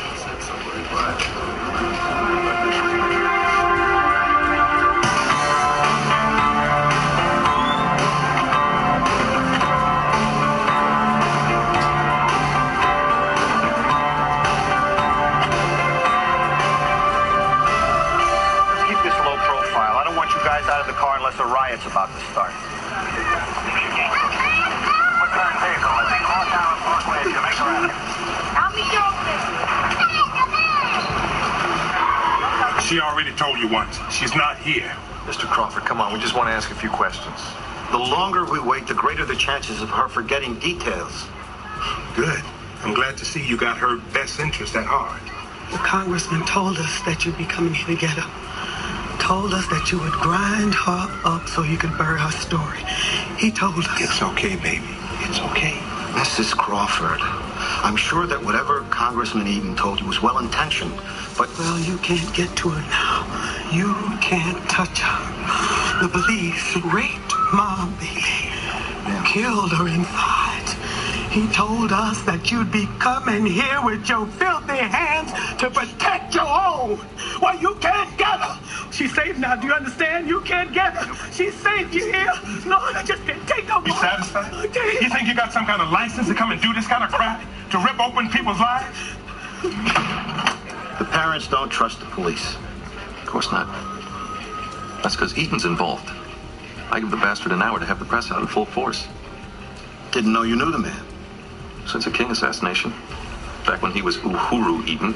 Out of the car unless a riot's about to start. She already told you once. She's not here. Mr. Crawford, come on. We just want to ask a few questions. The longer we wait, the greater the chances of her forgetting details. Good. I'm glad to see you got her best interest at heart. The congressman told us that you'd be coming here to get her. Told us that you would grind her up so you could bury her story. He told us. It's okay, baby. It's okay. Mrs. Crawford, I'm sure that whatever Congressman Eden told you was well-intentioned, but... Well, you can't get to her now. You can't touch her. The police raped Mom, baby. Killed her inside. He told us that you'd be coming here with your filthy hands to protect your own. Well, you can't get her. She's safe now. Do you understand? You can't get her. She's safe. You hear? No, I just can't take no more. You satisfied? You think you got some kind of license to come and do this kind of crap? To rip open people's lives? The parents don't trust the police. Of course not. That's because Eaton's involved. I give the bastard an hour to have the press out in full force. Didn't know you knew the man. Since the King assassination, back when he was Uhuru Eaton,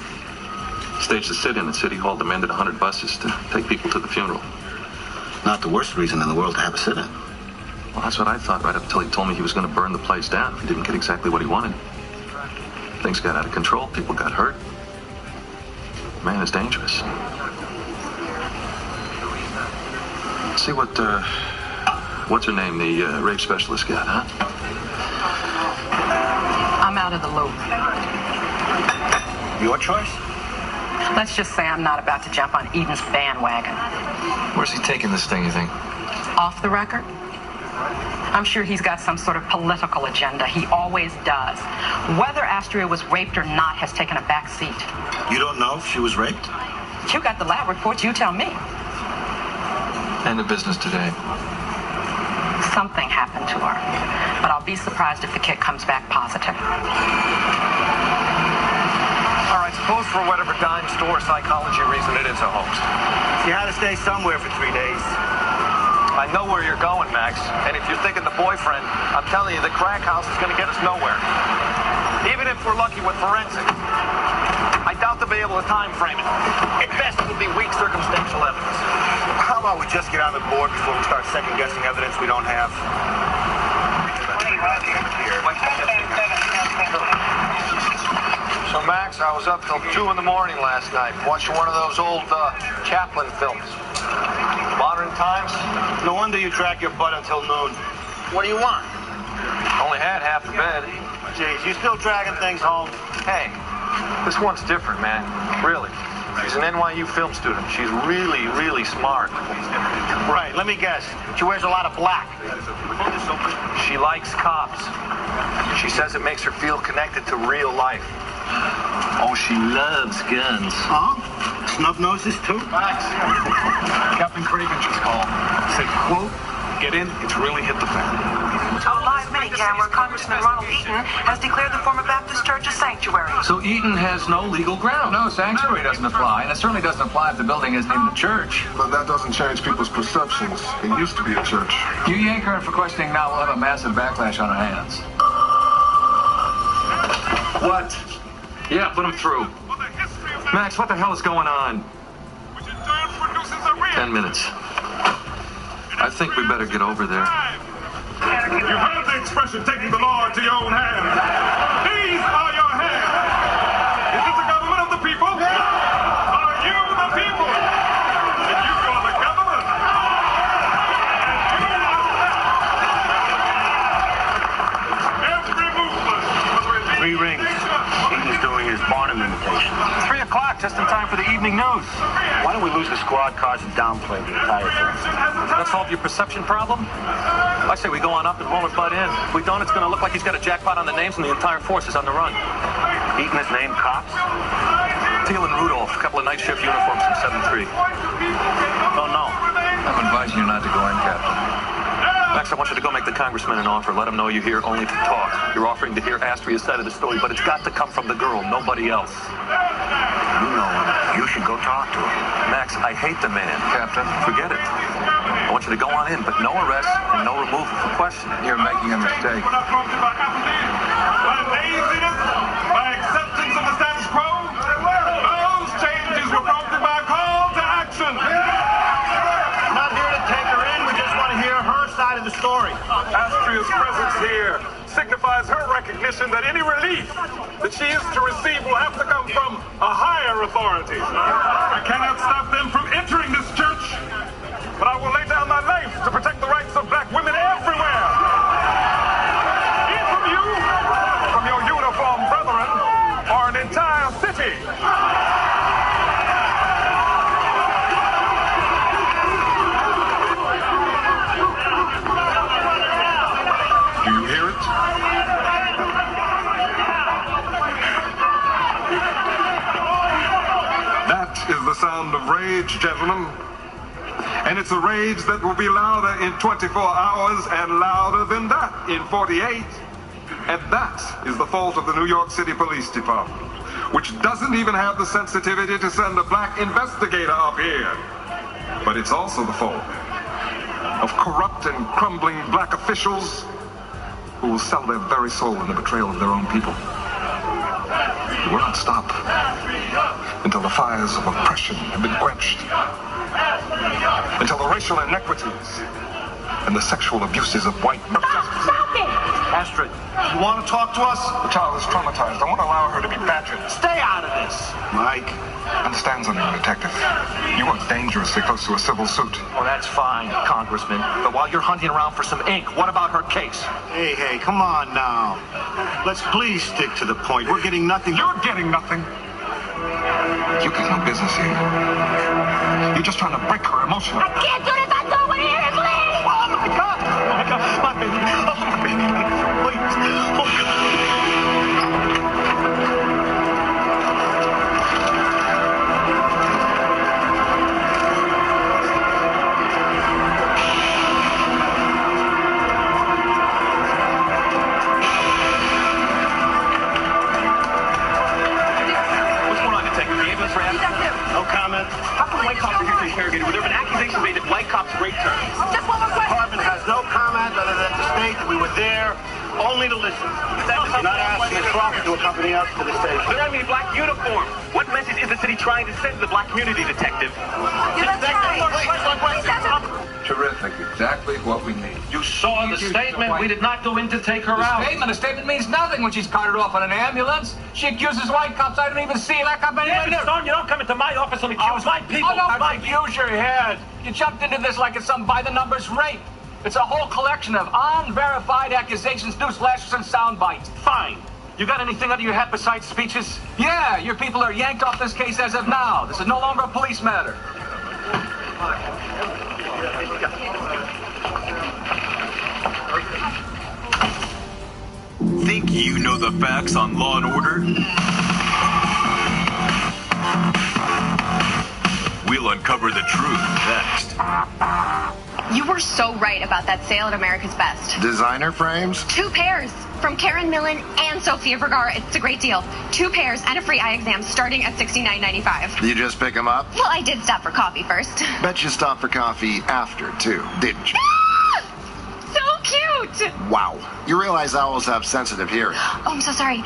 staged a sit-in at City Hall, demanded 100 buses to take people to the funeral. Not the worst reason in the world to have a sit-in. Well, that's what I thought right up until he told me he was going to burn the place down if he didn't get exactly what he wanted. Things got out of control. People got hurt. The man is dangerous. See what's her name, the rape specialist got, huh? I'm out of the loop. Your choice? Let's just say I'm not about to jump on Eden's bandwagon. Where's he taking this thing, you think? Off the record? I'm sure he's got some sort of political agenda. He always does. Whether Astria was raped or not has taken a back seat. You don't know if she was raped? You got the lab reports, you tell me. And the business today. Something happened to her, but I'll be surprised if the kit comes back positive. All right, suppose for whatever dime store psychology reason it is a hoax. You had to stay somewhere for 3 days. I know where you're going, Max, and if you're thinking the boyfriend, I'm telling you, the crack house is going to get us nowhere. Even if we're lucky with forensics. I doubt they'll be able to time frame it. At best, it'll be weak circumstantial evidence. How about we just get on the board before we start second-guessing evidence we don't have? So, Max, I was up till 2 in the morning last night watching one of those old Chaplin films. Modern Times? No wonder you drag your butt until noon. What do you want? Only had half the bed. Jeez, you still dragging things home? Hey, this one's different, man. Really. She's an NYU film student. She's really, really smart. Right, let me guess. She wears a lot of black. She likes cops. She says it makes her feel connected to real life. Oh, she loves guns. Huh? Snub noses, too? Max. Captain Craven just called. Said, quote, get in, it's really hit the fan. A live minicam where Congressman Ronald Eaton has declared the former Baptist church a sanctuary. So Eaton has no legal ground. No, sanctuary doesn't apply, and it certainly doesn't apply if the building isn't even a church. But that doesn't change people's perceptions. It used to be a church. You yank her in for questioning now, we'll have a massive backlash on our hands. What? Yeah, put him through. Max, what the hell is going on? 10 minutes. I think we better get over there. You heard the expression, taking the law into your own hands. These are your hands. Is this the government of the people? Are you the people? If you are the government. Every movement. 3 rings. Eaton's doing his Barnum imitation. 3 o'clock, just in time for the evening news. Why don't we lose the squad cars and downplay the entire thing? That solve your perception problem? I say we go on up and roll our butt in. If we don't, it's going to look like he's got a jackpot on the names and the entire force is on the run. Eaton has named cops? Teal and Rudolph, a couple of night shift uniforms from 7-3. Don't know. I'm advising you not to go in, Captain. Max, I want you to go make the congressman an offer. Let him know you're here only to talk. You're offering to hear Astria's side of the story, but it's got to come from the girl, nobody else. You know him. You should go talk to him. Max, I hate the man, Captain. Forget it. I want you to go on in, but no arrest and no removal for questioning. You're making a mistake. By laziness, by acceptance of the status quo, those changes were prompted by a call to action. Not here relief that she is to receive will have to come from a higher authority. I cannot stop them from entering this church, but I will lay down my life to protect the rights of black women everywhere. Hear from you, from your uniformed brethren, or an entire city. Do you hear it? That is the sound of rage, gentlemen. And it's a rage that will be louder in 24 hours and louder than that in 48. And that is the fault of the New York City Police Department, which doesn't even have the sensitivity to send a black investigator up here. But it's also the fault of corrupt and crumbling black officials who will sell their very soul in the betrayal of their own people. It will not stop until the fires of oppression have been quenched, until the racial inequities and the sexual abuses of white men. Stop it! Astrid, you want to talk to us? The child is traumatized. I won't allow her to be badgered. Stay out of this! Mike, understand something, detective. You are dangerously close to a civil suit. Well, that's fine, Congressman. But while you're hunting around for some ink, what about her case? Hey, come on now. Let's please stick to the point. We're getting nothing. You're getting nothing. You got no business here. You're just trying to break her emotionally. I can't do this. I don't want to hear it, please. Oh, my God. Oh, my God. My baby. Oh, my baby. Please. Oh, no comment. how come white cops are here to interrogate her? There have been accusations made that white cops raped her. Just one more question. Department has no comment other than to state that we were there only to listen. We're not asking a prophet to accompany us to the station. There are many black uniforms. What message is the city trying to send to the black community, detective? Terrific. Exactly what we need. You saw the statement. We did not go in to take her out. A statement means nothing when she's carted off on an ambulance. She accuses white cops. I don't even see that cop anywhere near. Stone, you don't come into my office and accuse my people. Oh, don't use your head. You jumped into this like it's some by-the-numbers rape. It's a whole collection of unverified accusations, news flashes, and sound bites. Fine. You got anything under your hat besides speeches? Yeah, your people are yanked off this case as of now. This is no longer a police matter. Think you know the facts on Law and Order? We'll uncover the truth next. You were so right about that sale at America's Best. Designer frames? 2 pairs from Karen Millen and Sofia Vergara. It's a great deal. 2 pairs and a free eye exam starting at $69.95. You just pick them up? Well, I did stop for coffee first. Bet you stopped for coffee after, too, didn't you? So cute! Wow. You realize owls have sensitive hearing. Oh, I'm so sorry.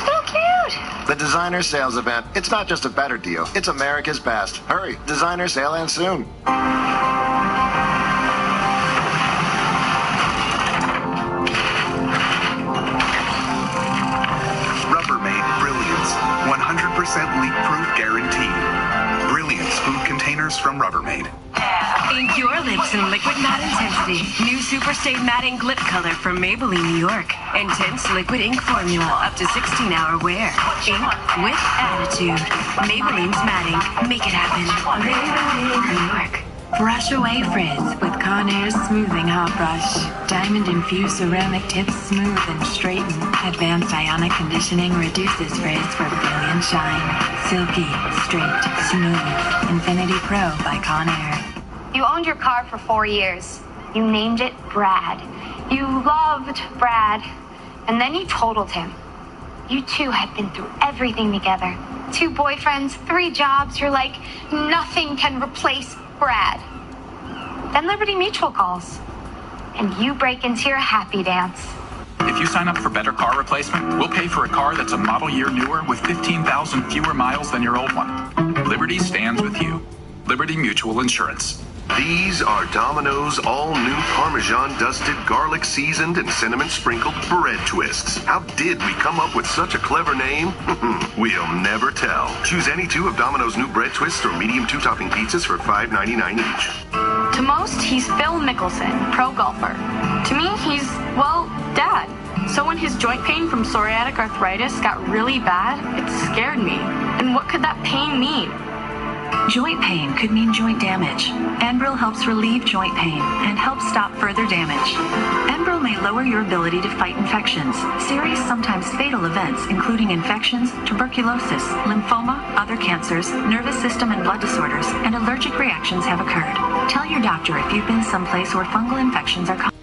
So cute! The designer sales event, it's not just a better deal, it's America's best. Hurry, designer sale ends soon. Rubbermaid Brilliance, 100% leak-proof guaranteed. Brilliance food containers from Rubbermaid. Ink your lips in liquid matte intensity. New Super Stay Matte Ink Lip Color from Maybelline, New York. Intense liquid ink formula, up to 16-hour wear. Ink with attitude. Maybelline's Matte Ink. Make it happen. Maybelline, New York. Brush away frizz with Conair's Smoothing Hot Brush. Diamond-infused ceramic tips smooth and straighten. Advanced ionic conditioning reduces frizz for brilliant shine. Silky, straight, smooth. Infinity Pro by Conair. You owned your car for 4 years. You named it Brad. You loved Brad. And then you totaled him. You two had been through everything together. 2 boyfriends, 3 jobs. You're like, nothing can replace Brad. Then Liberty Mutual calls. And you break into your happy dance. If you sign up for better car replacement, we'll pay for a car that's a model year newer with 15,000 fewer miles than your old one. Liberty stands with you. Liberty Mutual Insurance. These are Domino's all-new Parmesan-dusted, garlic-seasoned, and cinnamon-sprinkled bread twists. How did we come up with such a clever name? We'll never tell. Choose any two of Domino's new bread twists or medium two-topping pizzas for $5.99 each. To most, he's Phil Mickelson, pro golfer. To me, he's, well, Dad. So when his joint pain from psoriatic arthritis got really bad, it scared me. And what could that pain mean? Joint pain could mean joint damage. Enbrel helps relieve joint pain and helps stop further damage. Enbrel may lower your ability to fight infections, serious, sometimes fatal events, including infections, tuberculosis, lymphoma, other cancers, nervous system and blood disorders, and allergic reactions have occurred. Tell your doctor if you've been someplace where fungal infections are common.